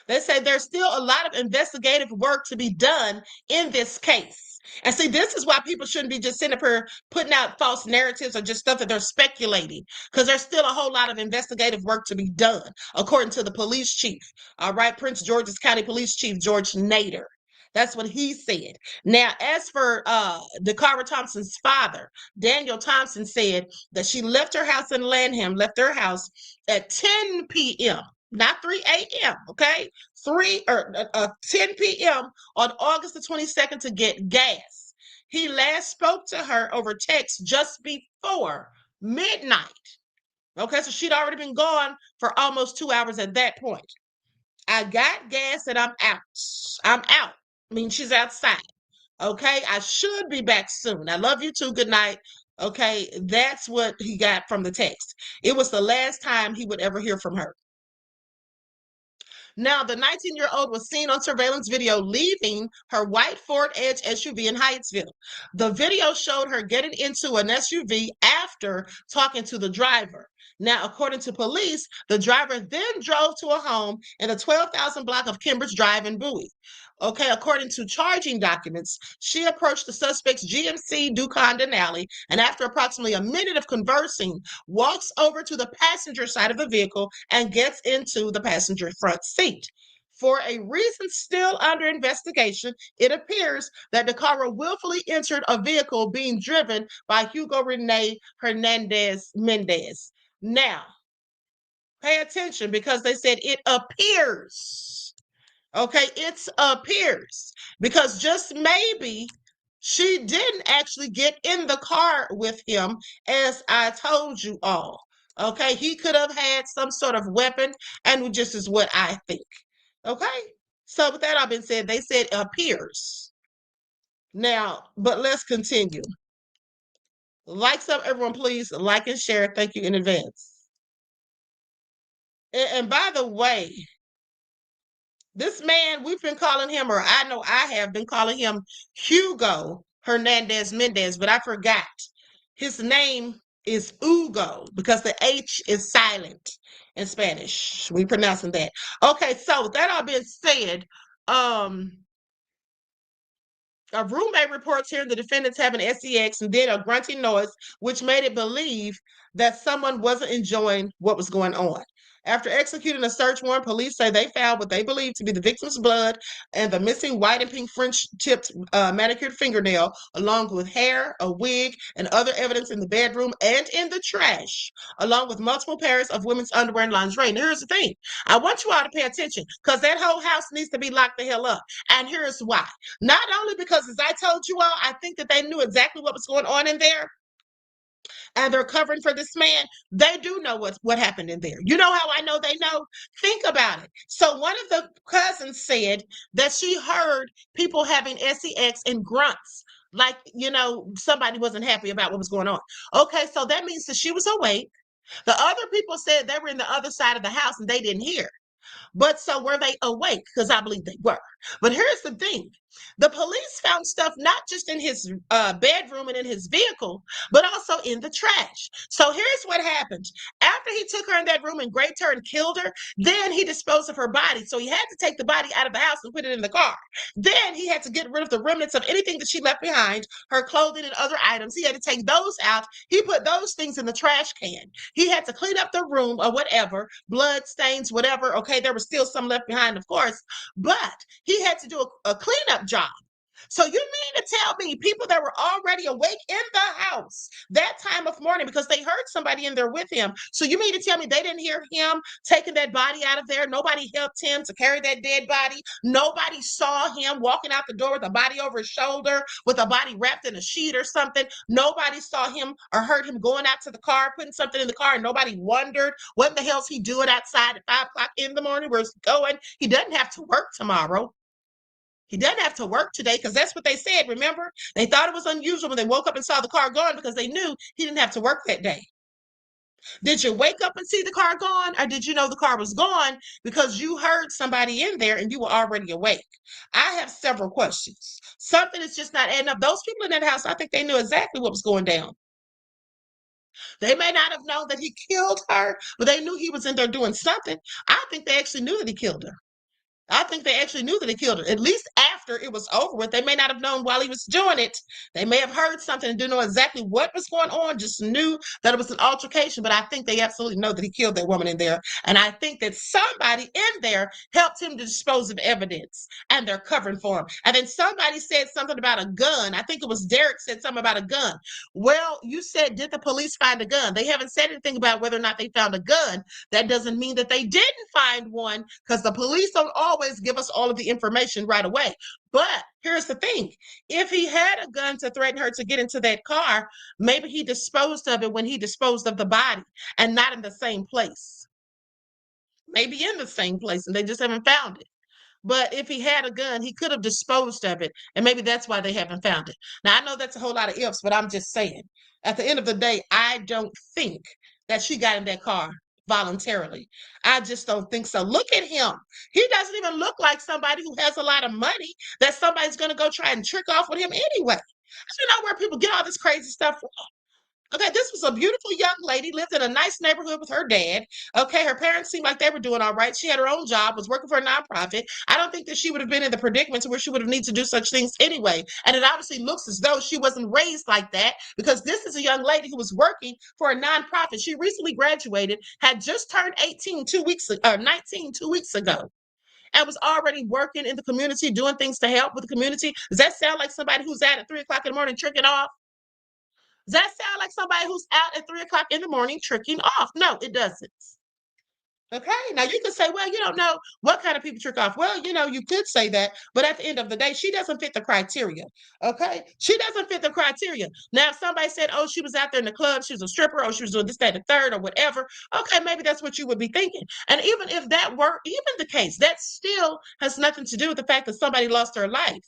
They say there's still a lot of investigative work to be done in this case. And see, this is why people shouldn't be just sitting up here putting out false narratives or just stuff that they're speculating, because there's still a whole lot of investigative work to be done, according to the police chief. All right, Prince George's County Police Chief George Nader. That's what he said. Now, as for Dacara Thompson's father, Daniel Thompson, said that she left her house in Lanham, left her house at 10 p.m., not 3 a.m., okay? 10 p.m. on August the 22nd to get gas. He last spoke to her over text just before midnight. Okay, so she'd already been gone for almost 2 hours at that point. I got gas and I'm out. I'm out. I mean, she's outside. Okay, I should be back soon. I love you too. Good night. Okay, that's what he got from the text. It was the last time he would ever hear from her. Now, the 19-year-old was seen on surveillance video leaving her white Ford Edge SUV in Hyattsville. The video showed her getting into an SUV after talking to the driver. Now, according to police, the driver then drove to a home in the 12,000 block of Kimbridge Drive in Bowie. Okay, according to charging documents, she approached the suspect's GMC Ducon Denali, and after approximately a minute of conversing, walks over to the passenger side of the vehicle and gets into the passenger front seat. For a reason still under investigation, it appears that Dacara willfully entered a vehicle being driven by Hugo Rene Hernandez Mendez. Now, pay attention, because they said it appears. Okay, it appears, because just maybe she didn't actually get in the car with him, as I told you all. Okay, he could have had some sort of weapon, and just is what I think. Okay, so with that all being said, they said appears. Now, but let's continue. Likes up, everyone, please like and share. Thank you in advance. And by the way, this man, we've been calling him, or I know I have been calling him Hugo Hernandez Mendez, but I forgot. His name is Hugo because the H is silent in Spanish. We pronouncing that. Okay, so with that all being said, A roommate reports hearing the defendants having sex and then a grunting noise, which made it believe that someone wasn't enjoying what was going on. After executing a search warrant, police say they found what they believe to be the victim's blood and the missing white and pink French-tipped manicured fingernail, along with hair, a wig, and other evidence in the bedroom and in the trash, along with multiple pairs of women's underwear and lingerie. Now, here's the thing. I want you all to pay attention because that whole house needs to be locked the hell up. And here's why. Not only because, as I told you all, I think that they knew exactly what was going on in there, and they're covering for this man. They do know what happened in there. You know how I know they know? Think about it. So one of the cousins said that she heard people having sex and grunts, like, somebody wasn't happy about what was going on. Okay, so that means that she was awake. The other people said they were in the other side of the house and they didn't hear. But so were they awake? Because I believe they were. But here's the thing. The police found stuff not just in his bedroom and in his vehicle, but also in the trash. So here's what happened. After he took her in that room and raped her and killed her, then he disposed of her body. So he had to take the body out of the house and put it in the car. Then he had to get rid of the remnants of anything that she left behind, her clothing and other items. He had to take those out. He put those things in the trash can. He had to clean up the room or whatever, blood stains, whatever. Okay, there was still some left behind, of course, but he had to do a cleanup job. So you mean to tell me people that were already awake in the house that time of morning because they heard somebody in there with him. So you mean to tell me they didn't hear him taking that body out of there? Nobody helped him to carry that dead body. Nobody saw him walking out the door with a body over his shoulder, with a body wrapped in a sheet or something. Nobody saw him or heard him going out to the car, putting something in the car, and nobody wondered what the hell's he doing outside at 5 o'clock in the morning? Where's he going? He doesn't have to work tomorrow. He doesn't have to work today because that's what they said, remember? They thought it was unusual when they woke up and saw the car gone because they knew he didn't have to work that day. Did you wake up and see the car gone, or did you know the car was gone because you heard somebody in there and you were already awake? I have several questions. Something is just not adding up. Those people in that house, I think they knew exactly what was going down. They may not have known that he killed her, but they knew he was in there doing something. I think they actually knew that he killed her. I think they actually knew that he killed her, at least after it was over with. They may not have known while he was doing it. They may have heard something and didn't know exactly what was going on, just knew that it was an altercation. But I think they absolutely know that he killed that woman in there. And I think that somebody in there helped him to dispose of evidence, and they're covering for him. And then somebody said something about a gun. I think it was Derek said something about a gun. Well, you said, did the police find a gun? They haven't said anything about whether or not they found a gun. That doesn't mean that they didn't find one, because the police don't always give us all of the information right away. But here's the thing. If he had a gun to threaten her to get into that car, maybe he disposed of it when he disposed of the body and not in the same place. Maybe in the same place and they just haven't found it. But if he had a gun, he could have disposed of it, and maybe that's why they haven't found it. Now, I know that's a whole lot of ifs, but I'm just saying, at the end of the day, I don't think that she got in that car voluntarily. I just don't think so. Look at him. He doesn't even look like somebody who has a lot of money that somebody's going to go try and trick off with him anyway. You know where people get all this crazy stuff from. Okay, this was a beautiful young lady, lived in a nice neighborhood with her dad. Okay, her parents seemed like they were doing all right. She had her own job, was working for a nonprofit. I don't think that she would have been in the predicament to where she would have needed to do such things anyway. And it obviously looks as though she wasn't raised like that, because this is a young lady who was working for a nonprofit. She recently graduated, had just turned 19 2 weeks ago. And was already working in the community, doing things to help with the community. Does that sound like somebody who's out at 3 o'clock in the morning tricking off? Does that sound like somebody who's out at 3 o'clock in the morning tricking off? No, it doesn't. Okay, now you can say, well, you don't know what kind of people trick off. Well, you could say that, but at the end of the day, she doesn't fit the criteria. Okay, she doesn't fit the criteria. Now, if somebody said, oh, she was out there in the club, she was a stripper, or she was doing this, that, and the third, or whatever, okay, maybe that's what you would be thinking. And even if that were even the case, that still has nothing to do with the fact that somebody lost their life.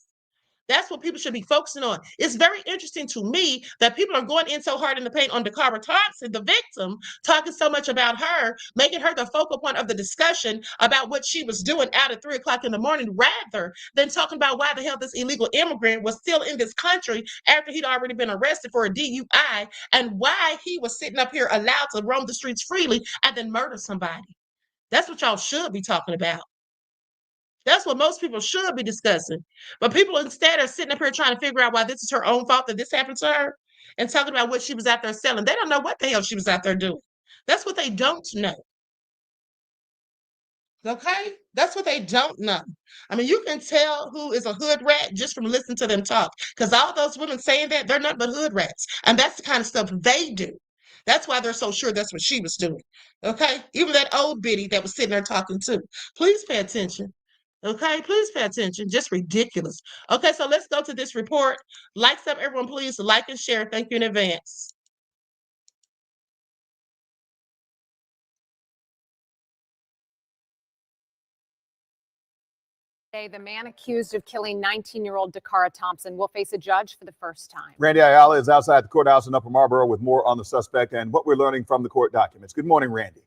That's what people should be focusing on. It's very interesting to me that people are going in so hard in the paint on Dacara Thompson, the victim, talking so much about her, making her the focal point of the discussion about what she was doing out at 3 o'clock in the morning, rather than talking about why the hell this illegal immigrant was still in this country after he'd already been arrested for a DUI, and why he was sitting up here allowed to roam the streets freely and then murder somebody. That's what y'all should be talking about. That's what most people should be discussing. But people instead are sitting up here trying to figure out why this is her own fault that this happened to her and talking about what she was out there selling. They don't know what the hell she was out there doing. That's what they don't know. Okay? That's what they don't know. I mean, you can tell who is a hood rat just from listening to them talk. Because all those women saying that, they're nothing but hood rats. And that's the kind of stuff they do. That's why they're so sure that's what she was doing. Okay? Even that old biddy that was sitting there talking too. Please pay attention. Okay, please pay attention. Just ridiculous. Okay, so let's go to this report. Like some, everyone, please like and share. Thank you in advance. The man accused of killing 19-year-old Dacara Thompson will face a judge for the first time. Randy Ayala is outside the courthouse in Upper Marlboro with more on the suspect and what we're learning from the court documents. Good morning, Randy.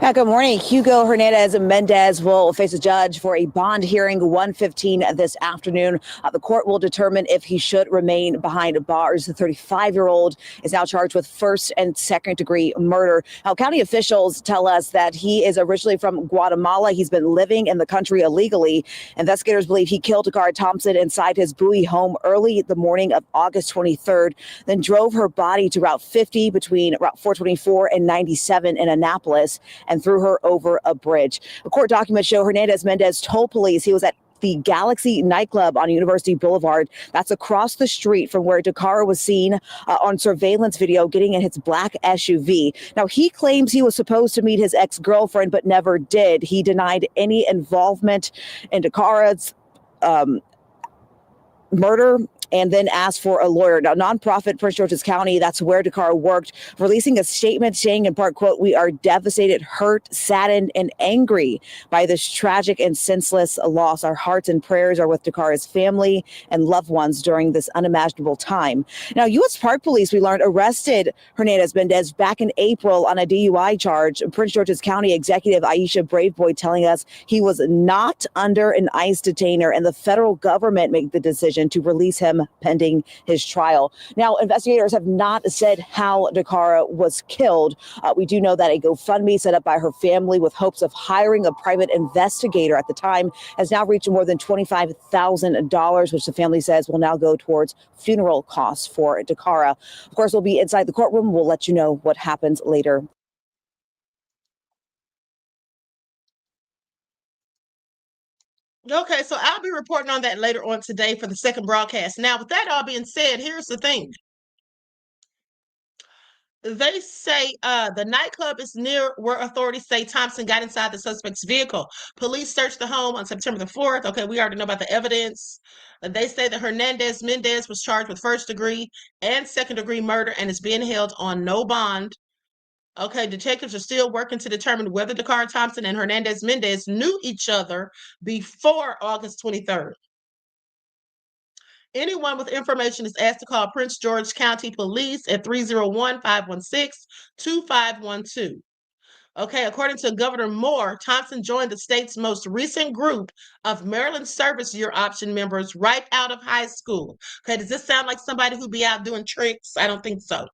Yeah, good morning. Hugo Hernandez Mendez will face a judge for a bond hearing 1:15 this afternoon. The court will determine if he should remain behind bars. The 35-year-old is now charged with first and second degree murder. Now, county officials tell us that he is originally from Guatemala. He's been living in the country illegally. Investigators believe he killed Dacara Thompson inside his Bowie home early the morning of August 23rd, then drove her body to Route 50 between Route 424 and 97 in Annapolis and threw her over a bridge. A court documents show Hernandez Mendez told police he was at the Galaxy nightclub on University Boulevard. That's across the street from where Dacara was seen on surveillance video getting in his black SUV. Now, he claims he was supposed to meet his ex-girlfriend, but never did. He denied any involvement in Dakara's murder and then asked for a lawyer. Now, nonprofit Prince George's County, that's where Dacara worked, releasing a statement saying in part, quote, "We are devastated, hurt, saddened, and angry by this tragic and senseless loss. Our hearts and prayers are with Dakara's family and loved ones during this unimaginable time." Now, U.S. Park Police, we learned, arrested Hernandez Mendez back in April on a DUI charge. Prince George's County Executive Aisha Braveboy telling us he was not under an ICE detainer, and the federal government made the decision to release him pending his trial. Now, investigators have not said how Dacara was killed. We do know that a GoFundMe set up by her family with hopes of hiring a private investigator at the time has now reached more than $25,000, which the family says will now go towards funeral costs for Dacara. Of course, we'll be inside the courtroom. We'll let you know what happens later. Okay, so I'll be reporting on that later on today for the second broadcast. Now, with that all being said, here's the thing. They say the nightclub is near where authorities say Thompson got inside the suspect's vehicle. Police searched the home on September the 4th. Okay, we already know about the evidence. They say that Hernandez Mendez was charged with first degree and second degree murder and is being held on no bond. Okay, detectives are still working to determine whether Dacara Thompson and Hernandez Mendez knew each other before August 23rd. Anyone with information is asked to call Prince George County Police at 301-516-2512. Okay, according to Governor Moore, Thompson joined the state's most recent group of Maryland Service Year Option members right out of high school. Okay, does this sound like somebody who'd be out doing tricks? I don't think so.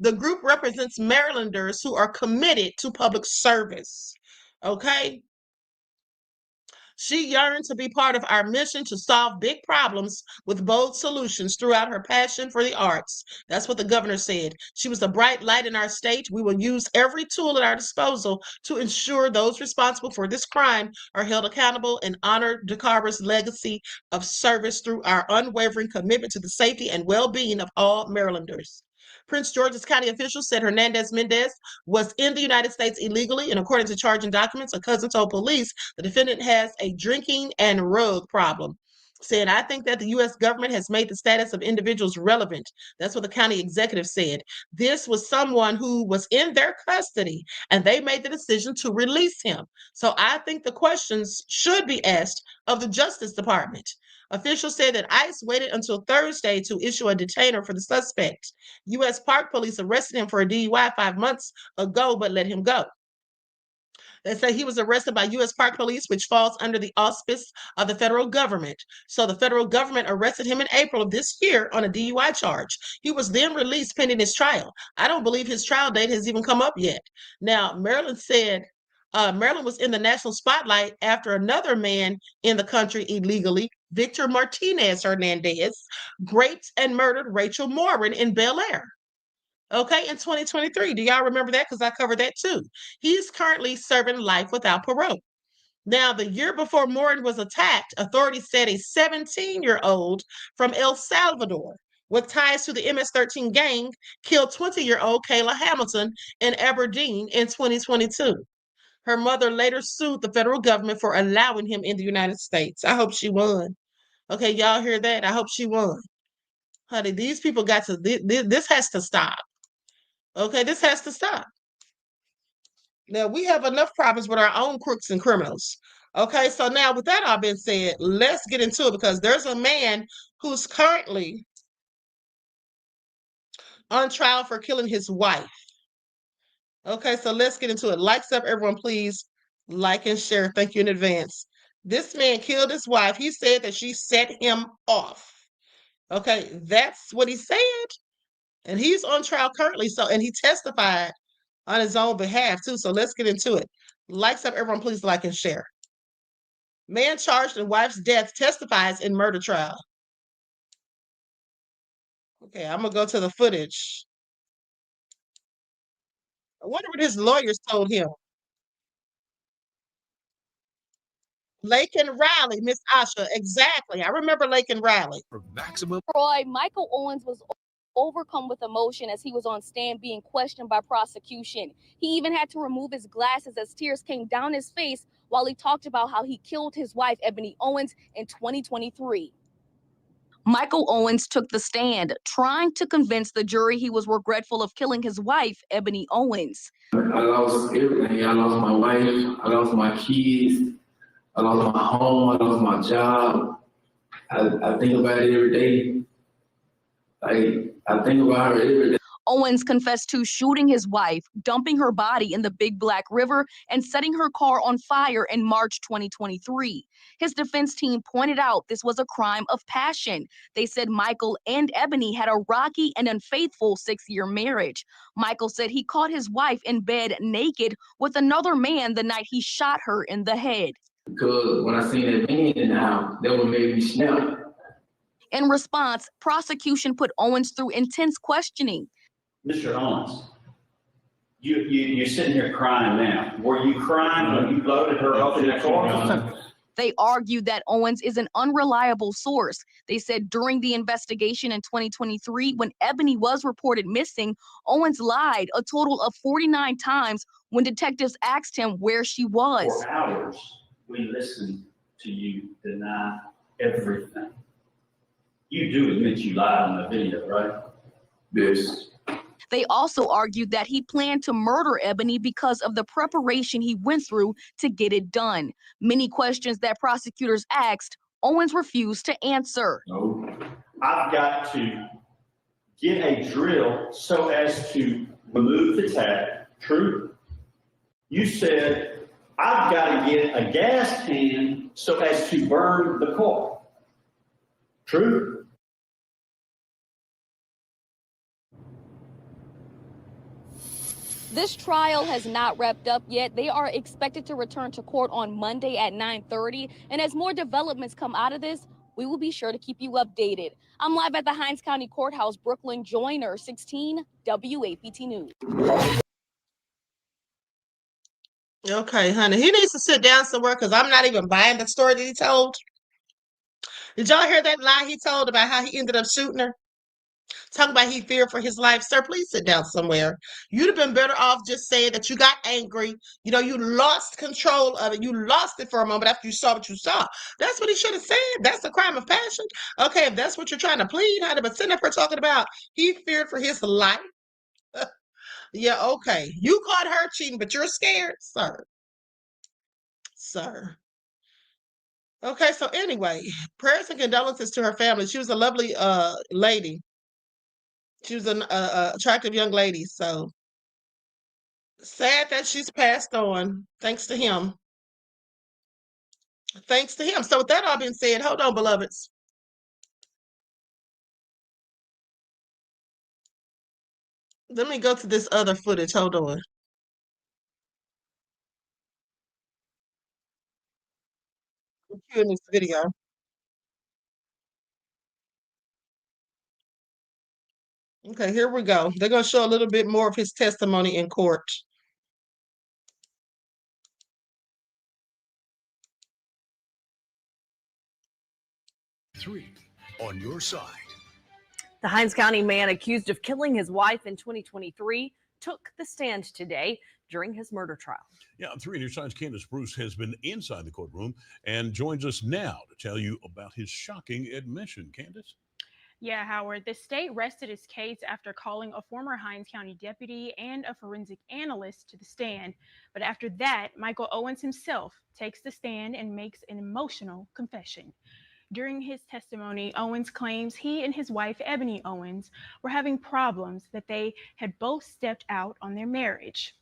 The group represents Marylanders who are committed to public service. Okay. She yearned to be part of our mission to solve big problems with bold solutions throughout her passion for the arts. That's what the governor said. She was a bright light in our state. We will use every tool at our disposal to ensure those responsible for this crime are held accountable and honor Dakara's legacy of service through our unwavering commitment to the safety and well-being of all Marylanders. Prince George's County officials said Hernandez Mendez was in the United States illegally, and according to charging documents, a cousin told police the defendant has a drinking and drug problem. Saying, "I think that the U.S. government has made the status of individuals relevant." That's what the county executive said. This was someone who was in their custody, and they made the decision to release him. So I think the questions should be asked of the Justice Department. Officials said that ICE waited until Thursday to issue a detainer for the suspect. U.S. Park Police arrested him for a DUI 5 months ago, but let him go. They say he was arrested by U.S. Park Police, which falls under the auspice of the federal government. So the federal government arrested him in April of this year on a DUI charge. He was then released pending his trial. I don't believe his trial date has even come up yet. Now, Maryland said Maryland was in the national spotlight after another man in the country illegally, Victor Martinez Hernandez, raped and murdered Rachel Morin in Bel Air. Okay, in 2023. Do y'all remember that? Because I covered that too. He's currently serving life without parole. Now, the year before Morin was attacked, authorities said a 17-year-old from El Salvador with ties to the MS-13 gang killed 20-year-old Kayla Hamilton in Aberdeen in 2022. Her mother later sued the federal government for allowing him in the United States. I hope she won. Okay, y'all hear that? I hope she won. Honey, these people got to, this has to stop. Okay, this has to stop. Now, we have enough problems with our own crooks and criminals. Okay, so now with that all being said, let's get into it because there's a man who's currently on trial for killing his wife. Okay, so let's get into it. Likes up, everyone, please. Like and share. Thank you in advance. This man killed his wife. He said that she set him off. Okay, that's what he said. And he's on trial currently. So, and he testified on his own behalf too. So let's get into it. Likes up, everyone, please like and share. Man charged in wife's death testifies in murder trial. Okay, I'm gonna go to the footage. I wonder what his lawyers told him. Lake and Riley, Miss Asha, exactly. I remember Lake and Riley. Maximum. Troy, Michael Owens was overcome with emotion as he was on stand being questioned by prosecution. He even had to remove his glasses as tears came down his face while he talked about how he killed his wife, Ebony Owens, in 2023. Michael Owens took the stand, trying to convince the jury he was regretful of killing his wife, Ebony Owens. I lost everything. I lost my wife. I lost my kids. I lost my home. I lost my job. I think about it every day. I think about her every day. Owens confessed to shooting his wife, dumping her body in the Big Black River, and setting her car on fire in March 2023. His defense team pointed out this was a crime of passion. They said Michael and Ebony had a rocky and unfaithful 6-year marriage. Michael said he caught his wife in bed naked with another man the night he shot her in the head. Because when I seen that man in the house, that would make me snap. In response, prosecution put Owens through intense questioning. Mr. Owens, you're sitting here crying now. Were you crying when you loaded her up in the car? They argued that Owens is an unreliable source. They said during the investigation in 2023, when Ebony was reported missing, Owens lied a total of 49 times when detectives asked him where she was. For hours, we listened to you deny everything. You do admit you lied on the video, right? Yes. They also argued that he planned to murder Ebony because of the preparation he went through to get it done. Many questions that prosecutors asked, Owens refused to answer. No. I've got to get a drill so as to remove the tag. True. You said, I've got to get a gas can so as to burn the car. True. This trial has not wrapped up yet. They are expected to return to court on Monday at 9:30. And as more developments come out of this, we will be sure to keep you updated. I'm live at the Hinds County Courthouse, Brooklyn. Joyner, 16 WAPT News. Okay, honey. He needs to sit down somewhere because I'm not even buying the story that he told. Did y'all hear that lie he told about how he ended up shooting her? Talking about he feared for his life. Sir, please sit down somewhere. You'd have been better off just saying that you got angry. You know, you lost control of it. You lost it for a moment after you saw what you saw. That's what he should have said. That's a crime of passion. Okay, if that's what you're trying to plead, honey, but sitting up here talking about he feared for his life. Yeah, okay. You caught her cheating, but you're scared, sir. Sir. Okay, so anyway, prayers and condolences to her family. She was a lovely lady. She was an attractive young lady, so sad that she's passed on, thanks to him. Thanks to him. So with that all being said, hold on, beloveds. Let me go to this other footage. Hold on. in this video. Okay, here we go. They're going to show a little bit more of his testimony in court. Three on your side. The Hinds County man accused of killing his wife in 2023 took the stand today during his murder trial. Yeah, 3 on your side's Candace Bruce has been inside the courtroom and joins us now to tell you about his shocking admission. Candace? Yeah, Howard, the state rested its case after calling a former Hinds County deputy and a forensic analyst to the stand. But after that, Michael Owens himself takes the stand and makes an emotional confession. During his testimony, Owens claims he and his wife, Ebony Owens, were having problems, that they had both stepped out on their marriage.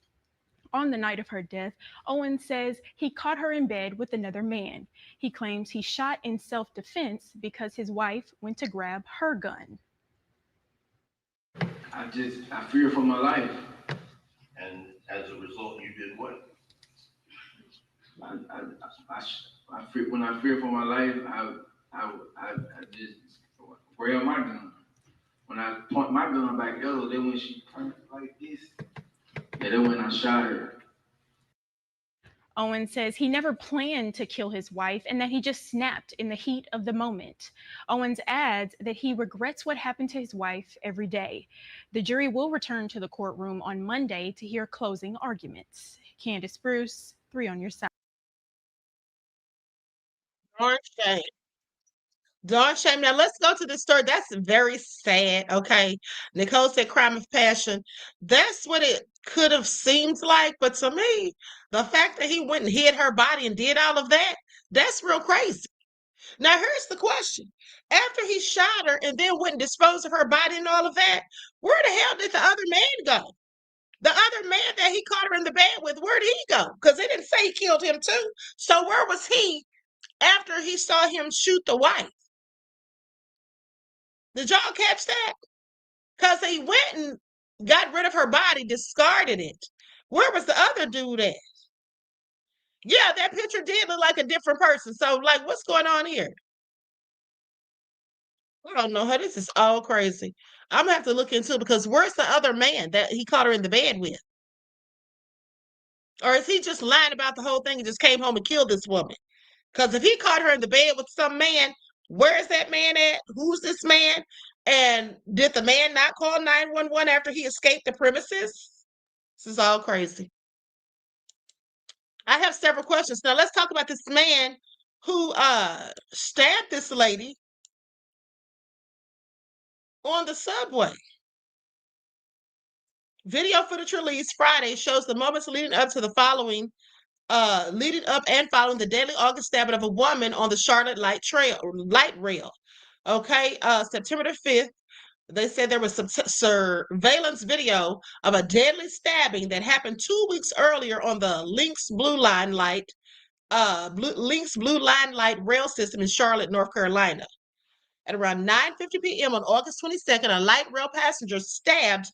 On the night of her death, Owens says he caught her in bed with another man. He claims he shot in self-defense because his wife went to grab her gun. I fear for my life. And as a result, you did what? I fear, when I fear for my life, I just grab my gun. When I point my gun back at her, then when she turned like this, yeah, then when I shot her. Owens says he never planned to kill his wife and that he just snapped in the heat of the moment. Owens adds that he regrets what happened to his wife every day. The jury will return to the courtroom on Monday to hear closing arguments. Candace Bruce, 3 on your side. Darn shame. Darn shame. Now let's go to the story. That's very sad. Okay. Nicole said crime of passion. That's what it could have seemed like. But to me, the fact that he went and hid her body and did all of that, that's real crazy. Now, here's the question. After he shot her and then went and disposed of her body and all of that, where the hell did the other man go? The other man that he caught her in the bed with, where did he go? Because it didn't say he killed him too. So where was he after he saw him shoot the wife? Did y'all catch that? Because he went and got rid of her body, discarded it. Where was the other dude at? Yeah, that picture did look like a different person. So, like, what's going on here? I don't know how this is all crazy. I'm gonna have to look into it because where's the other man that he caught her in the bed with? Or is he just lying about the whole thing and just came home and killed this woman? Because if he caught her in the bed with some man, where's that man at? Who's this man? And did the man not call 911 after he escaped the premises? This is all crazy. I have several questions. Now let's talk about this man who stabbed this lady on the subway. Video footage released Friday shows the moments leading up and following the deadly August stabbing of a woman on the Charlotte light rail. Okay, September the 5th, they said there was some surveillance video of a deadly stabbing that happened 2 weeks earlier on the Lynx Blue Line Light rail system in Charlotte, North Carolina. At around 9:50 p.m. on August 22nd, a light rail passenger stabbed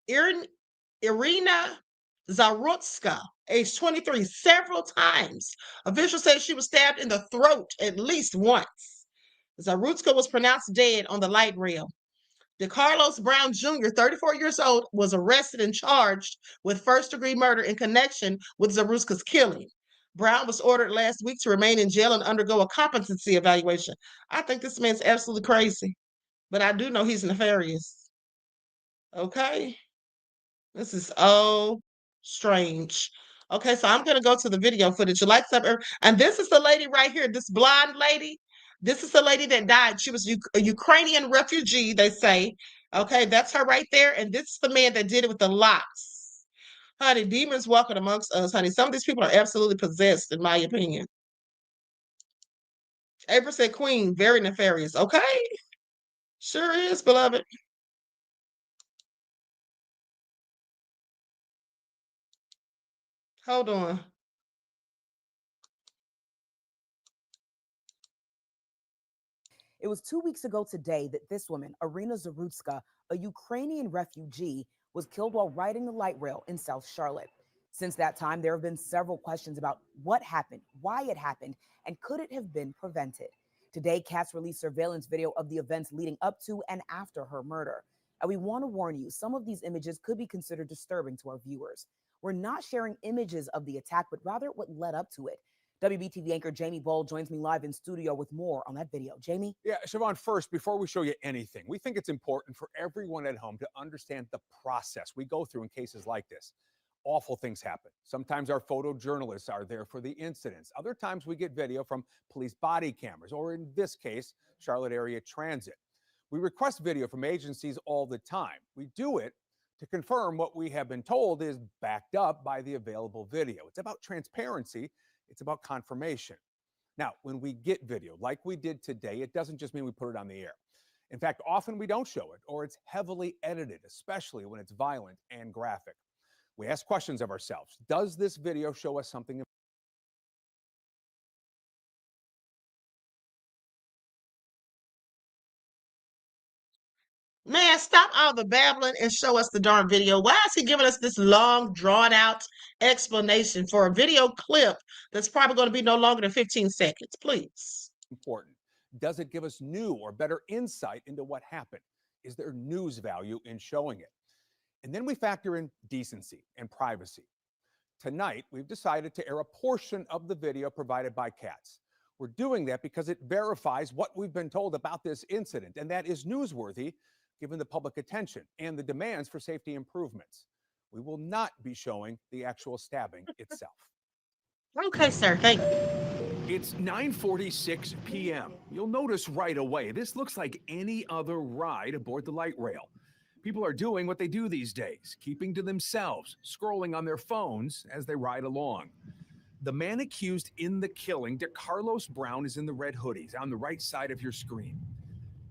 Irina Zarutska, age 23, several times. Officials say she was stabbed in the throat at least once. Zarutska was pronounced dead on the light rail. DeCarlos Brown Jr., 34 years old, was arrested and charged with first-degree murder in connection with Zarutska's killing. Brown was ordered last week to remain in jail and undergo a competency evaluation. I think this man's absolutely crazy, but I do know he's nefarious. Okay? This is so strange. Okay, so I'm going to go to the video footage. And this is the lady right here, this blonde lady. This is the lady that died. She was a Ukrainian refugee, they say. Okay, that's her right there. And this is the man that did it with the locks. Honey, demons walking amongst us, honey. Some of these people are absolutely possessed, in my opinion. April said, Queen, very nefarious. Okay. Sure is, beloved. Hold on. It was 2 weeks ago today that this woman, Irina Zarutska, a Ukrainian refugee, was killed while riding the light rail in South Charlotte. Since that time, there have been several questions about what happened, why it happened, and could it have been prevented. Today, Katz released surveillance video of the events leading up to and after her murder. And we want to warn you, some of these images could be considered disturbing to our viewers. We're not sharing images of the attack, but rather what led up to it. WBTV anchor Jamie Bowl joins me live in studio with more on that video. Jamie? Yeah, Siobhan, first, before we show you anything, we think it's important for everyone at home to understand the process we go through in cases like this. Awful things happen. Sometimes our photojournalists are there for the incidents. Other times we get video from police body cameras, or in this case, Charlotte Area Transit. We request video from agencies all the time. We do it to confirm what we have been told is backed up by the available video. It's about transparency. It's about confirmation. Now, when we get video like we did today, it doesn't just mean we put it on the air. In fact, often we don't show it, or it's heavily edited, especially when it's violent and graphic. We ask questions of ourselves. Does this video show us something? Man, stop all the babbling and show us the darn video. Why is he giving us this long, drawn-out explanation for a video clip that's probably going to be no longer than 15 seconds? Please. Important. Does it give us new or better insight into what happened? Is there news value in showing it? And then we factor in decency and privacy. Tonight, we've decided to air a portion of the video provided by Katz. We're doing that because it verifies what we've been told about this incident, and that is newsworthy given the public attention and the demands for safety improvements. We will not be showing the actual stabbing itself. Okay, sir. Thank you. It's 9:46 p.m. You'll notice right away, this looks like any other ride aboard the light rail. People are doing what they do these days, keeping to themselves, scrolling on their phones as they ride along. The man accused in the killing, DeCarlos Brown, is in the red hoodies on the right side of your screen.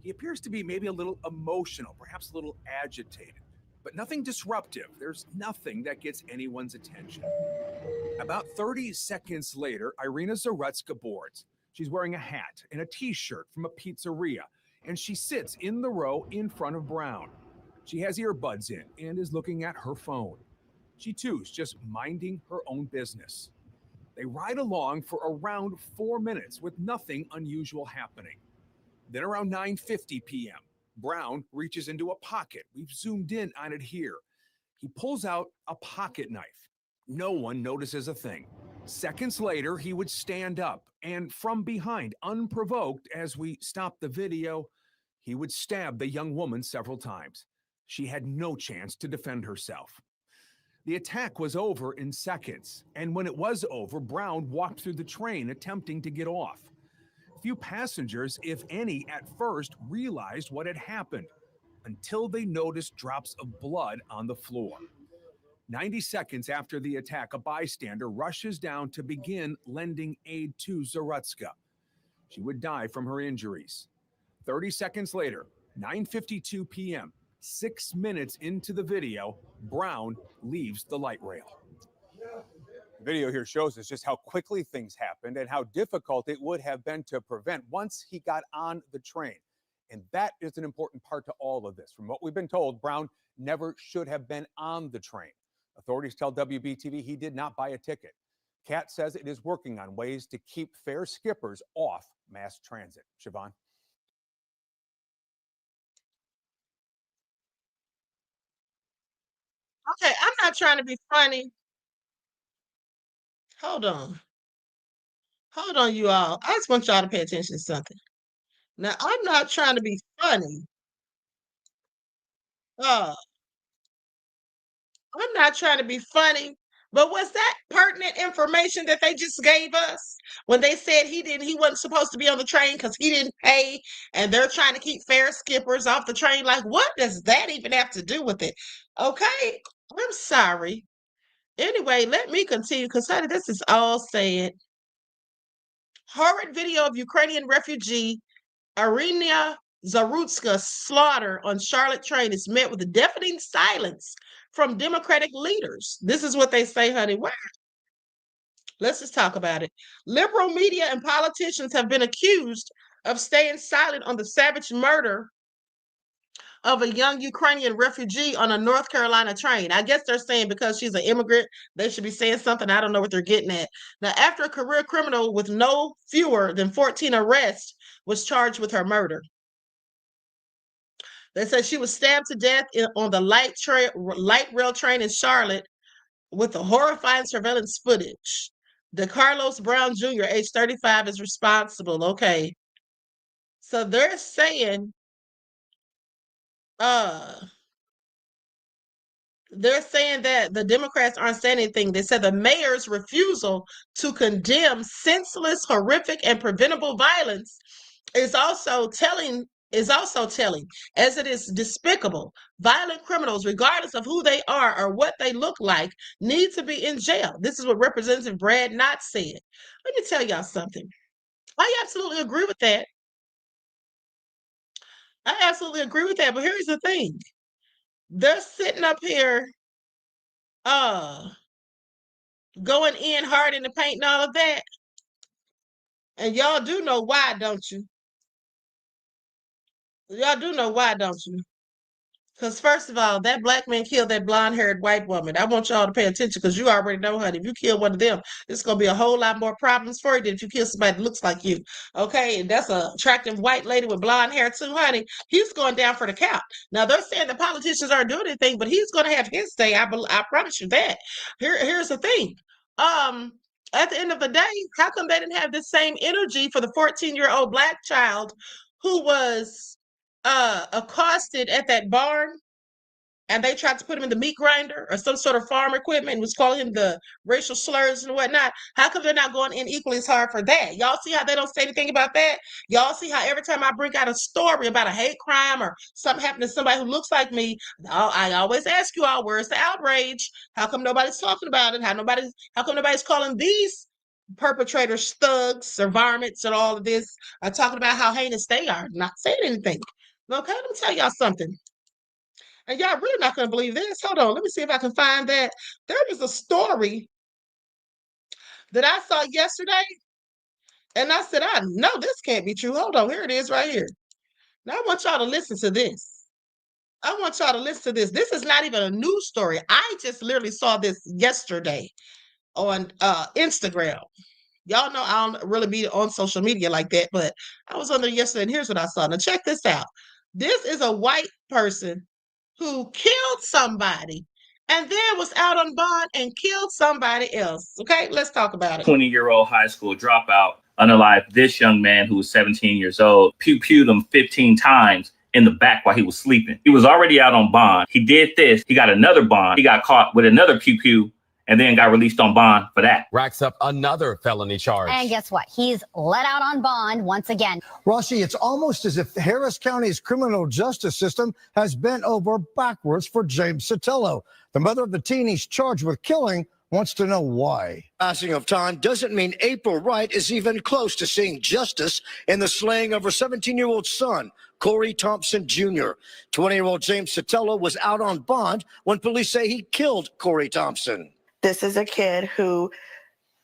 He appears to be maybe a little emotional, perhaps a little agitated, but nothing disruptive. There's nothing that gets anyone's attention. About 30 seconds later, Irina Zarutska boards. She's wearing a hat and a t-shirt from a pizzeria, and she sits in the row in front of Brown. She has earbuds in and is looking at her phone. She too is just minding her own business. They ride along for around 4 minutes with nothing unusual happening. Then around 9:50 p.m., Brown reaches into a pocket. We've zoomed in on it here. He pulls out a pocket knife. No one notices a thing. Seconds later, he would stand up, and from behind, unprovoked, as we stop the video, he would stab the young woman several times. She had no chance to defend herself. The attack was over in seconds, and when it was over, Brown walked through the train attempting to get off. Few passengers, if any, at first realized what had happened until they noticed drops of blood on the floor. 90 seconds after the attack, a bystander rushes down to begin lending aid to Zarutska. She would die from her injuries. 30 seconds later, 9:52 p.m., 6 minutes into the video, Brown leaves the light rail. The video here shows us just how quickly things happened and how difficult it would have been to prevent once he got on the train. And that is an important part to all of this. From what we've been told, Brown never should have been on the train. Authorities tell WBTV he did not buy a ticket. Katz says it is working on ways to keep fare skippers off mass transit. Siobhan? Okay, I'm not trying to be funny. Hold on. Hold on, you all. I just want y'all to pay attention to something. Now, I'm not trying to be funny. I'm not trying to be funny, but was that pertinent information that they just gave us when they said he wasn't supposed to be on the train because he didn't pay and they're trying to keep fare skippers off the train? Like, what does that even have to do with it? Okay, I'm sorry. Anyway, let me continue because honey, this is all sad. Horrid video of Ukrainian refugee Irina Zarutska's slaughter on Charlotte train is met with a deafening silence from Democratic leaders. This is what they say, honey. Wow. Let's just talk about it. Liberal media and politicians have been accused of staying silent on the savage murder of a young Ukrainian refugee on a North Carolina train. I guess they're saying because she's an immigrant, they should be saying something. I don't know what they're getting at. Now, after a career criminal with no fewer than 14 arrests was charged with her murder. They said she was stabbed to death on the light rail train in Charlotte with the horrifying surveillance footage. DeCarlos Brown Jr., age 35, is responsible. Okay. So they're saying that the Democrats aren't saying anything. They said the mayor's refusal to condemn senseless, horrific, and preventable violence is also telling, as it is despicable. Violent criminals, regardless of who they are or what they look like, need to be in jail. This is what Representative Brad Knott said. Let me tell y'all something. I absolutely agree with that. But here's the thing. They're sitting up here going in hard in the paint and all of that. And y'all do know why, don't you? Y'all do know why, don't you? Because first of all, that black man killed that blonde-haired white woman. I want y'all to pay attention because you already know, honey, if you kill one of them, it's going to be a whole lot more problems for you than if you kill somebody that looks like you. Okay? And that's an attractive white lady with blonde hair too, honey. He's going down for the count. Now, they're saying the politicians aren't doing anything, but he's going to have his day. I promise you that. Here's the thing. At the end of the day, how come they didn't have the same energy for the 14-year-old black child who was accosted at that barn, and they tried to put him in the meat grinder or some sort of farm equipment and was calling him the racial slurs and whatnot? How come they're not going in equally as hard for that? Y'all see how they don't say anything about that? Y'all see how every time I bring out a story about a hate crime or something happened to somebody who looks like me, I always ask you all, where's the outrage? How come nobody's talking about it? How come nobody's calling these perpetrators thugs or varmints and all of this, talking about how heinous they are, not saying anything? Okay, let me tell y'all something. And y'all really not going to believe this. Hold on. Let me see if I can find that. There was a story that I saw yesterday. And I said, I know this can't be true. Hold on. Here it is right here. Now, I want y'all to listen to this. This is not even a news story. I just literally saw this yesterday on Instagram. Y'all know I don't really be on social media like that, but I was on there yesterday, and here's what I saw. Now, check this out. This is a white person who killed somebody and then was out on bond and killed somebody else. Okay, let's talk about it. 20-year-old high school dropout unalived this young man who was 17 years old, pewed him 15 times in the back while he was sleeping. He was already out on bond. He did this. He got another bond. He got caught with another pew and then got released on bond for that. Racks up another felony charge. And guess what? He's let out on bond once again. Rossi, it's almost as if Harris County's criminal justice system has bent over backwards for James Sotelo. The mother of the teen he's charged with killing wants to know why. Passing of time doesn't mean April Wright is even close to seeing justice in the slaying of her 17-year-old son, Corey Thompson Jr. 20-year-old James Sotelo was out on bond when police say he killed Corey Thompson. This is a kid who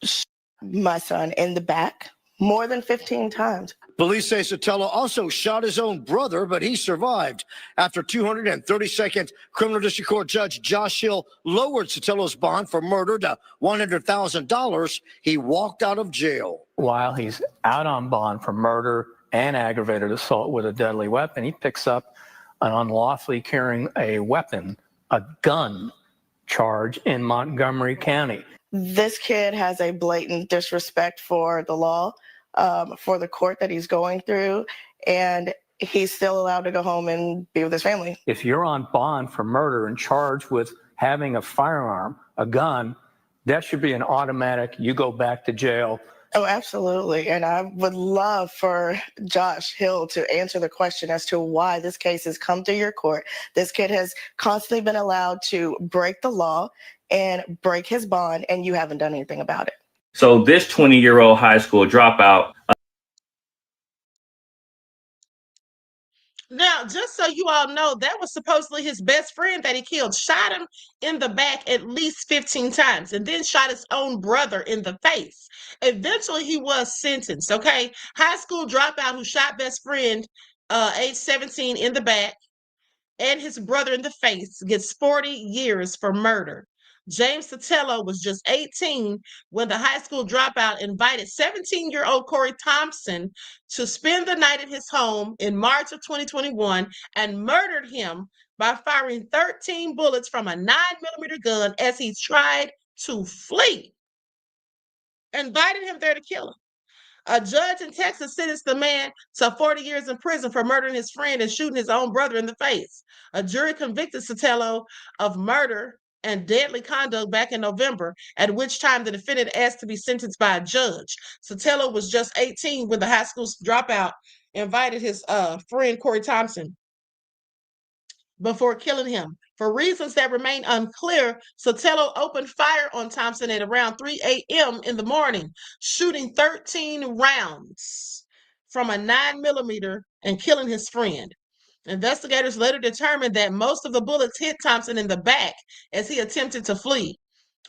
shot my son in the back more than 15 times. Police say Sotelo also shot his own brother, but he survived. After 232nd Criminal District Court Judge Josh Hill lowered Sotelo's bond for murder to $100,000, he walked out of jail. While he's out on bond for murder and aggravated assault with a deadly weapon, he picks up an unlawfully carrying a weapon, a gun, charge in Montgomery County. This kid has a blatant disrespect for the law, for the court that he's going through, and he's still allowed to go home and be with his family. If you're on bond for murder and charged with having a firearm, a gun, that should be an automatic, you go back to jail. Oh, absolutely. And I would love for Josh Hill to answer the question as to why this case has come through your court. This kid has constantly been allowed to break the law and break his bond, and you haven't done anything about it. So this 20-year-old high school dropout. Now, just so you all know, that was supposedly his best friend that he killed. Shot him in the back at least 15 times and then shot his own brother in the face. Eventually, he was sentenced, okay? High school dropout who shot best friend, age 17, in the back and his brother in the face gets 40 years for murder. James Sotelo was just 18 when the high school dropout invited 17-year-old Corey Thompson to spend the night at his home in March of 2021 and murdered him by firing 13 bullets from a 9mm gun as he tried to flee. Invited him there to kill him. A judge in Texas sentenced the man to 40 years in prison for murdering his friend and shooting his own brother in the face. A jury convicted Sotelo of murder and deadly conduct back in November, at which time the defendant asked to be sentenced by a judge. Sotelo was just 18 when the high school dropout invited his friend Corey Thompson before killing him. For reasons that remain unclear, Sotelo opened fire on Thompson at around 3 a.m. in the morning, shooting 13 rounds from a 9mm and killing his friend. Investigators later determined that most of the bullets hit Thompson in the back as he attempted to flee.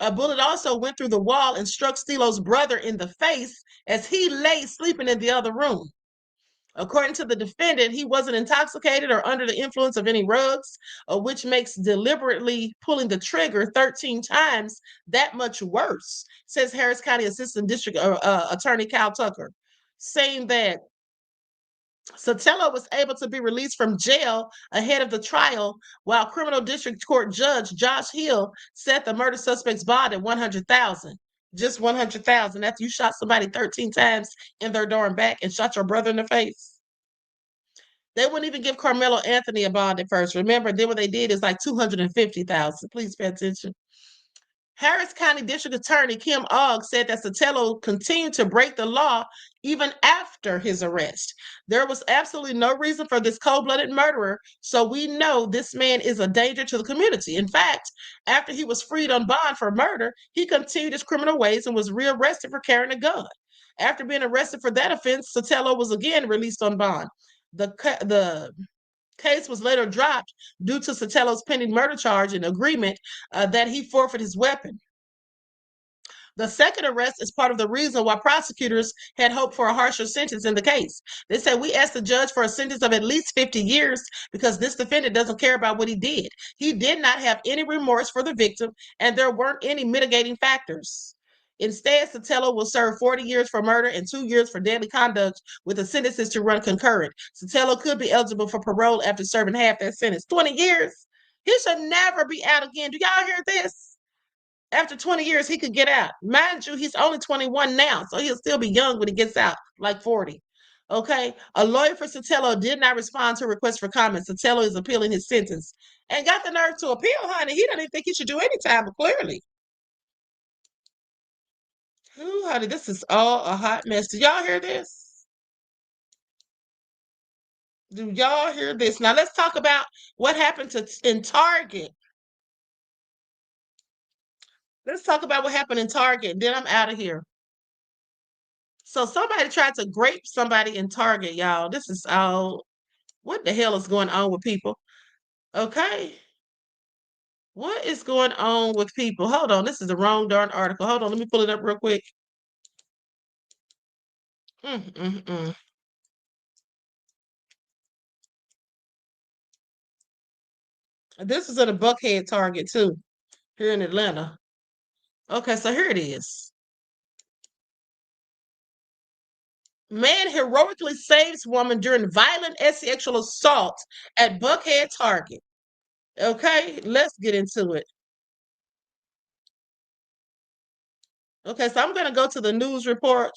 A bullet also went through the wall and struck Stelo's brother in the face as he lay sleeping in the other room. According to the defendant, he wasn't intoxicated or under the influence of any drugs, which makes deliberately pulling the trigger 13 times that much worse, says Harris County Assistant District Attorney Kyle Tucker, saying that Sotelo was able to be released from jail ahead of the trial, while Criminal District Court Judge Josh Hill set the murder suspect's bond at $100,000. Just $100,000 after you shot somebody 13 times in their darn back and shot your brother in the face. They wouldn't even give Carmelo Anthony a bond at first. Remember, then what they did is like $250,000. Please pay attention. Harris County District Attorney Kim Ogg said that Sotelo continued to break the law even after his arrest. There was absolutely no reason for this cold-blooded murderer, so we know this man is a danger to the community. In fact, after he was freed on bond for murder, he continued his criminal ways and was rearrested for carrying a gun. After being arrested for that offense, Sotelo was again released on bond. The case was later dropped due to Sotelo's pending murder charge and agreement that he forfeit his weapon. The second arrest is part of the reason why prosecutors had hoped for a harsher sentence in the case. They said, we asked the judge for a sentence of at least 50 years because this defendant doesn't care about what he did. He did not have any remorse for the victim, and there weren't any mitigating factors. Instead, Sotelo will serve 40 years for murder and 2 years for deadly conduct, with the sentences to run concurrent. Sotelo could be eligible for parole after serving half that sentence. 20 years? He should never be out again. Do y'all hear this? After 20 years, he could get out. Mind you, he's only 21 now, so he'll still be young when he gets out, like 40. Okay? A lawyer for Sotelo did not respond to a request for comment. Sotelo is appealing his sentence. And got the nerve to appeal, honey. He doesn't even think he should do any time, but clearly. Ooh, honey, this is all a hot mess. Do y'all hear this? Do y'all hear this? Now, let's talk about what happened in Target. Let's talk about what happened in Target. Then I'm out of here. So somebody tried to grape somebody in Target, y'all. This is all. What the hell is going on with people? Okay. What is going on with people? Hold on. This is the wrong darn article. Hold on. Let me pull it up real quick. This is at a Buckhead Target, too, here in Atlanta. Okay, so here it is. Man heroically saves woman during violent sexual assault at Buckhead Target. Okay, let's get into it. Okay, so I'm going to go to the news report.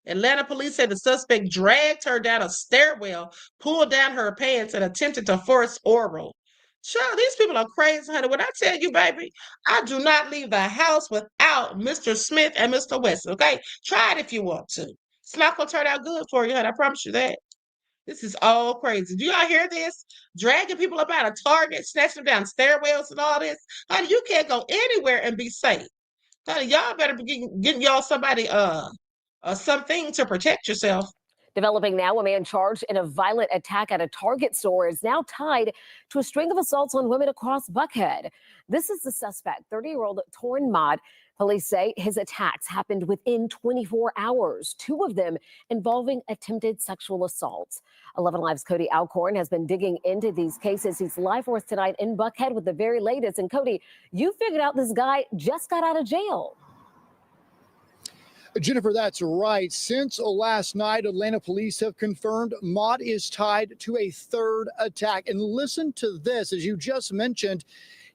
Atlanta police said the suspect dragged her down a stairwell, pulled down her pants, and attempted to force oral. Child, these people are crazy, honey. When I tell you, baby, I do not leave the house without Mr. Smith and Mr. West, okay? Try it if you want to. It's not going to turn out good for you, honey. I promise you that. This is all crazy. Do y'all hear this? Dragging people up out of Target, snatching them down stairwells and all this. Honey, you can't go anywhere and be safe. Honey, y'all better be getting y'all somebody something to protect yourself. Developing now, a man charged in a violent attack at a Target store is now tied to a string of assaults on women across Buckhead. This is the suspect, 30-year-old Torn Mott. Police say his attacks happened within 24 hours, 2 of them involving attempted sexual assaults. 11 Live's Cody Alcorn has been digging into these cases. He's live for us tonight in Buckhead with the very latest. And Cody, you figured out this guy just got out of jail. Jennifer, that's right. Since last night, Atlanta police have confirmed Mott is tied to a 3rd attack. And listen to this, as you just mentioned,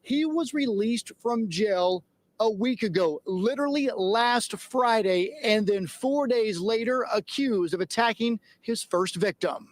he was released from jail a week ago, literally last Friday, and then 4 days later accused of attacking his first victim.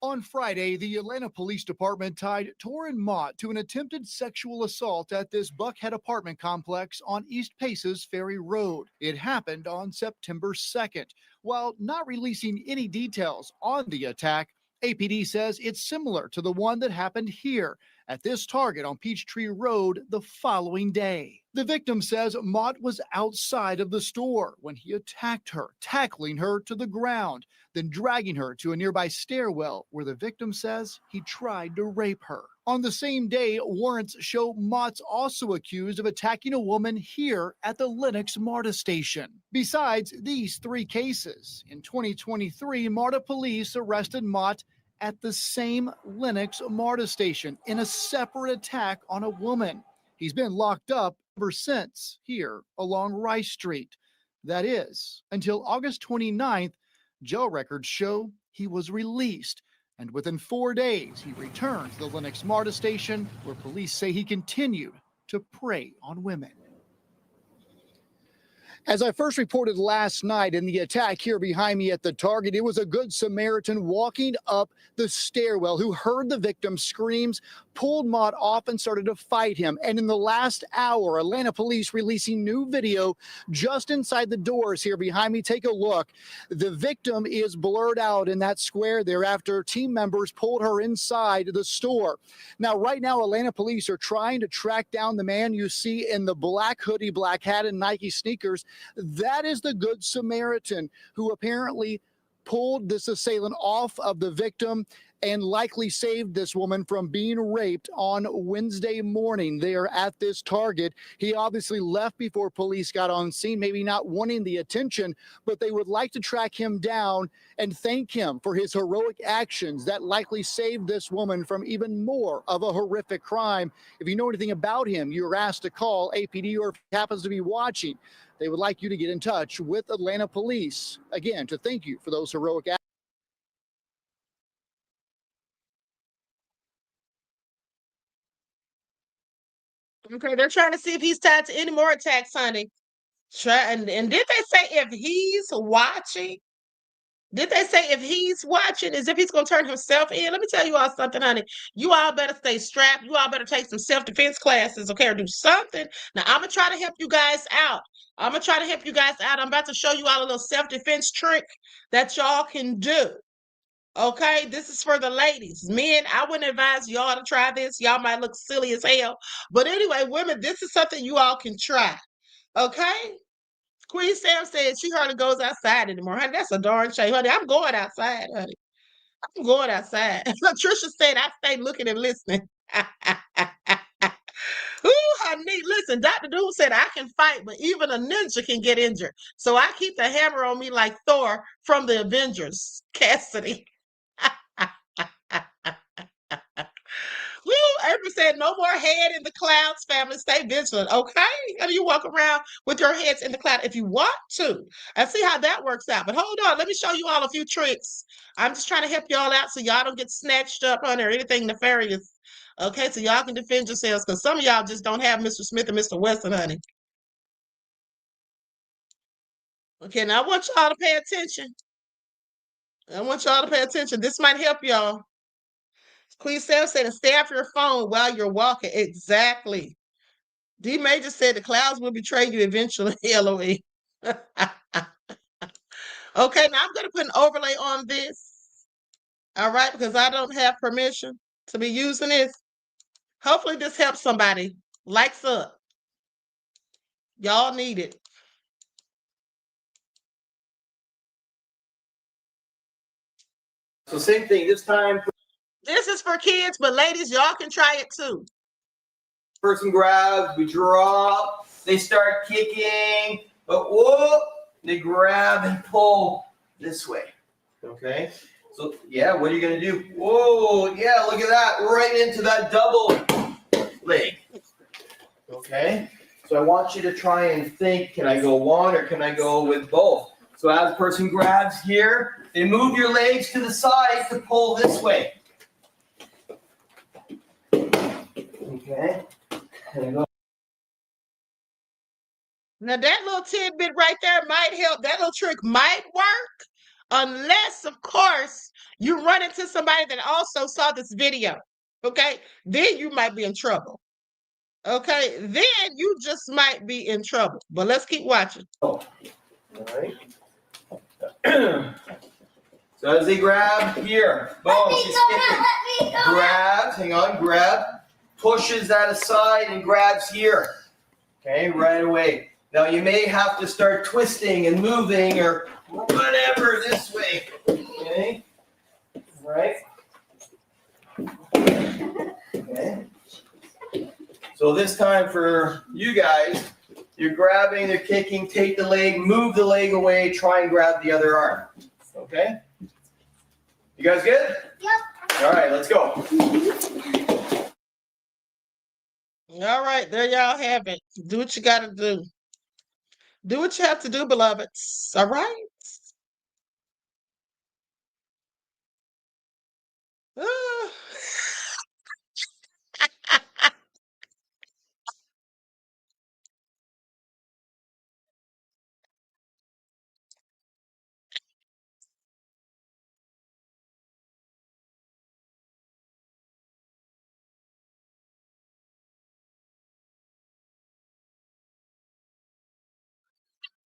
On Friday, the Atlanta Police Department tied Torrin Mott to an attempted sexual assault at this Buckhead apartment complex on East Paces Ferry Road. It happened on September 2nd. While not releasing any details on the attack, APD says it's similar to the one that happened here at this Target on Peachtree Road the following day. The victim says Mott was outside of the store when he attacked her, tackling her to the ground, then dragging her to a nearby stairwell where the victim says he tried to rape her. On the same day, warrants show Mott's also accused of attacking a woman here at the Lenox MARTA station. Besides these 3 cases, in 2023, MARTA police arrested Mott at the same Lenox MARTA station in a separate attack on a woman. He's been locked up ever since here along Rice Street. That is, until August 29th, jail records show he was released. And within 4 days, he returned to the Lenox MARTA station where police say he continued to prey on women. As I first reported last night in the attack here behind me at the Target, it was a Good Samaritan walking up the stairwell who heard the victim's screams, pulled Mott off and started to fight him. And in the last hour, Atlanta police releasing new video just inside the doors here behind me. Take a look. The victim is blurred out in that square there after team members pulled her inside the store. Now, right now, Atlanta police are trying to track down the man you see in the black hoodie, black hat, and Nike sneakers. That is the Good Samaritan who apparently pulled this assailant off of the victim and likely saved this woman from being raped on Wednesday morning there at this Target. He obviously left before police got on scene, maybe not wanting the attention, but they would like to track him down and thank him for his heroic actions that likely saved this woman from even more of a horrific crime. If you know anything about him, you're asked to call APD, or if he happens to be watching, they would like you to get in touch with Atlanta police, again, to thank you for those heroic actions. Okay, they're trying to see if he's tied to any more attacks, honey. And did they say if he's watching? Did they say if he's watching, as if he's going to turn himself in? Let me tell you all something, honey. You all better stay strapped. You all better take some self-defense classes, okay, or do something. Now, I'm going to try to help you guys out. I'm about to show you all a little self-defense trick that y'all can do. Okay, this is for the ladies. Men, I wouldn't advise y'all to try this. Y'all might look silly as hell. But anyway, women, this is something you all can try. Okay? Queen Sam said she hardly goes outside anymore. Honey, that's a darn shame. Honey, I'm going outside, honey. I'm going outside. Trisha said I stay looking and listening. Ooh, honey, listen, Dr. Doom said I can fight, but even a ninja can get injured. So I keep the hammer on me like Thor from the Avengers. Cassidy. Woo, April said no more head in the clouds, family. Stay vigilant, okay? And you walk around with your heads in the cloud if you want to. And see how that works out. But hold on, let me show you all a few tricks. I'm just trying to help y'all out so y'all don't get snatched up, honey, or anything nefarious. Okay, so y'all can defend yourselves, because some of y'all just don't have Mr. Smith and Mr. Wesson, honey. Okay, now I want y'all to pay attention. This might help y'all. Queen Sam said to stay off your phone while you're walking. Exactly. D Major said the clouds will betray you eventually. LOE. Okay, now I'm going to put an overlay on this. All right, because I don't have permission to be using this. Hopefully this helps somebody. Likes up. Y'all need it. So same thing this time. This is for kids, but ladies, y'all can try it too. Person grabs, we drop. they start kicking, but whoa, they grab and pull this way. Okay? So, yeah, what are you going to do? Whoa, yeah, look at that. Right into that double leg. Okay? So I want you to try and think, can I go one or can I go with both? So as the person grabs here, they move your legs to the side to pull this way. Okay? And go. Now that little tidbit right there might help. That little trick might work, unless, of course, you run into somebody that also saw this video. Okay? Then you might be in trouble. Okay? Then you just might be in trouble. But let's keep watching. All right. So as they grab here, boom, she's skipping. Grabs, hang on, grab, pushes that aside and grabs here. Okay, right away. Now you may have to start twisting and moving or whatever this way. Okay, right. Okay. So this time for you guys, you're grabbing, they're kicking, take the leg, move the leg away, try and grab the other arm. Okay? You guys good? Yep. All right, let's go. All right, there y'all have it. Do what you got to do. Do what you have to do, beloveds. All right? Ah.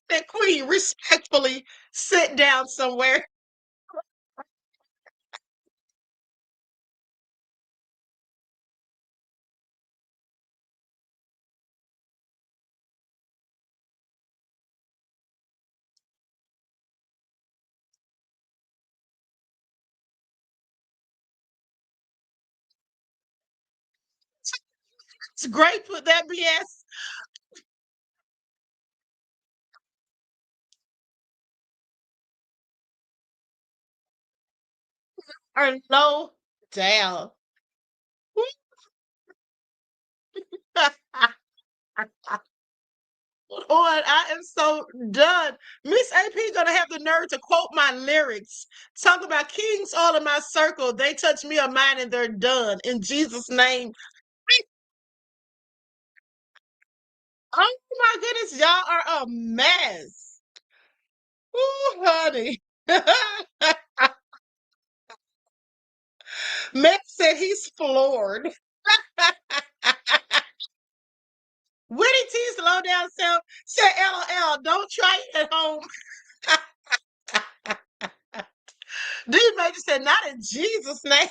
That queen, respectfully sit down somewhere. It's great with that BS. Or low down. Lord, I am so done. Miss AP gonna have the nerve to quote my lyrics. Talk about kings all in my circle. They touch me or mine and they're done. In Jesus' name. Oh my goodness, y'all are a mess. Ooh, honey. Matt said he's floored. Winnie T slow down self said LOL, don't try it at home. D Major said not in Jesus' name.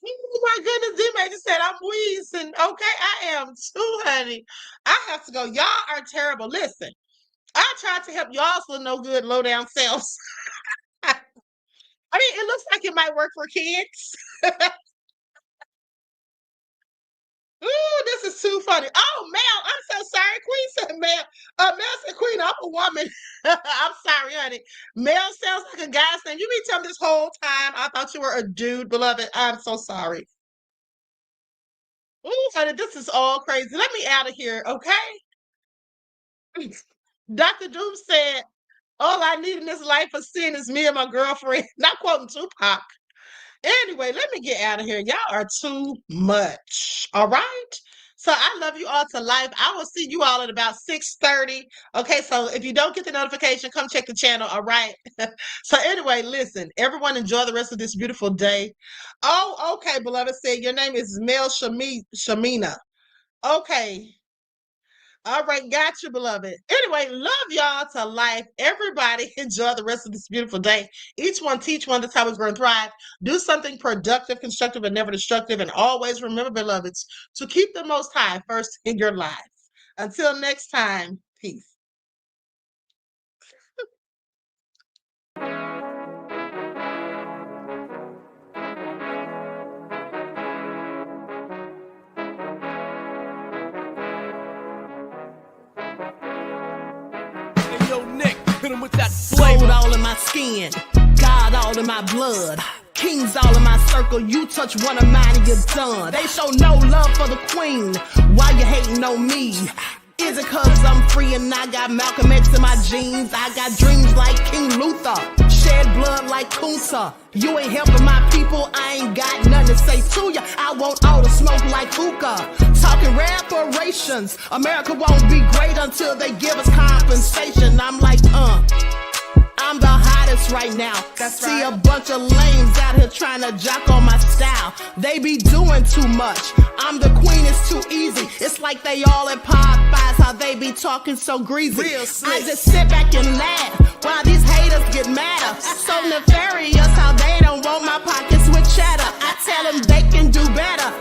Oh my goodness, D Major said I'm wheezing. Okay, I am too, honey. I have to go. Y'all are terrible. Listen, I tried to help y'all's little no good low down selves. I mean, it looks like it might work for kids. Ooh, this is too funny. Oh, Mel, I'm so sorry. Queen said Mel. Mel said Queen, I'm a woman. I'm sorry, honey. Mel sounds like a guy's name. You been telling me this whole time I thought you were a dude, beloved. I'm so sorry. Ooh, honey, this is all crazy. Let me out of here, okay? Dr. Doom said, all I need in this life of sin is me and my girlfriend. Not quoting Tupac. Anyway, let me get out of here. Y'all are too much. All right. So I love you all to life. I will see you all at about 6:30. Okay, so if you don't get the notification, come check the channel. All right. So anyway, listen, everyone enjoy the rest of this beautiful day. Oh, okay, beloved said your name is Mel Shamina. Okay. All right, got you, beloved. Anyway, love y'all to life. Everybody enjoy the rest of this beautiful day. Each one teach one. That's how we're going to thrive. Do something productive, constructive, and never destructive. And always remember, beloveds, to keep the Most High first in your life. Until next time, peace. got flavor. Gold all in my skin, God all in my blood. Kings all in my circle, you touch one of mine and you're done. They show no love for the queen, why you hating on me? Is it cause I'm free and I got Malcolm X in my jeans? I got dreams like King Luther, shed blood like Kunta. You ain't helping my people, I ain't got nothing to say to ya. I want all the smoke like hookah. Talking reparations, America won't be great until they give us compensation. I'm like, I'm the hottest right now. See a bunch of lames out here trying to jock on my style. They be doing too much. I'm the queen, it's too easy. It's like they all at Popeyes, how they be talking so greasy. I just sit back and laugh while these haters get madder. So nefarious how they don't want my pockets with cheddar. I tell them they can do better.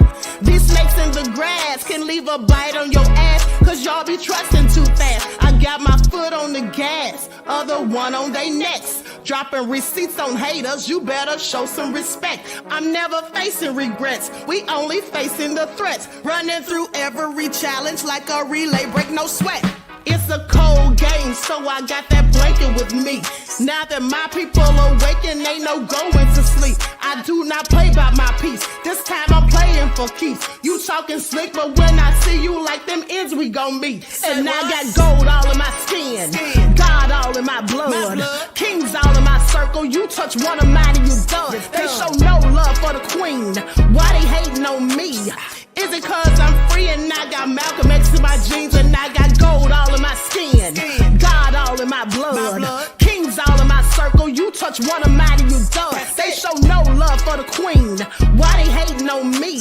These snakes in the grass can leave a bite on your ass, cause y'all be trusting too fast. I got my foot on the gas, other one on they necks. Dropping receipts on haters, you better show some respect. I'm never facing regrets, we only facing the threats. Running through every challenge like a relay, break no sweat. It's a cold game, so I got that blanket with me. Now that my people awaken, ain't no going to sleep. I do not play by my piece, this time I'm playing for keeps. You talking slick, but when I see you like them ends, we gon' meet. And I got gold all in my skin, God all in my blood. Kings all in my circle, you touch one of mine and you done. They show no love for the queen, why they hating on me? Is it cause I'm free and I got Malcolm X in my jeans and I got gold all in my skin, God all in my blood. Kings all in my circle, you touch one of mine and you done. They show no love for the queen, why they hating on me?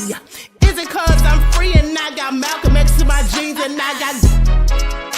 Is it cause I'm free and I got Malcolm X in my jeans and I got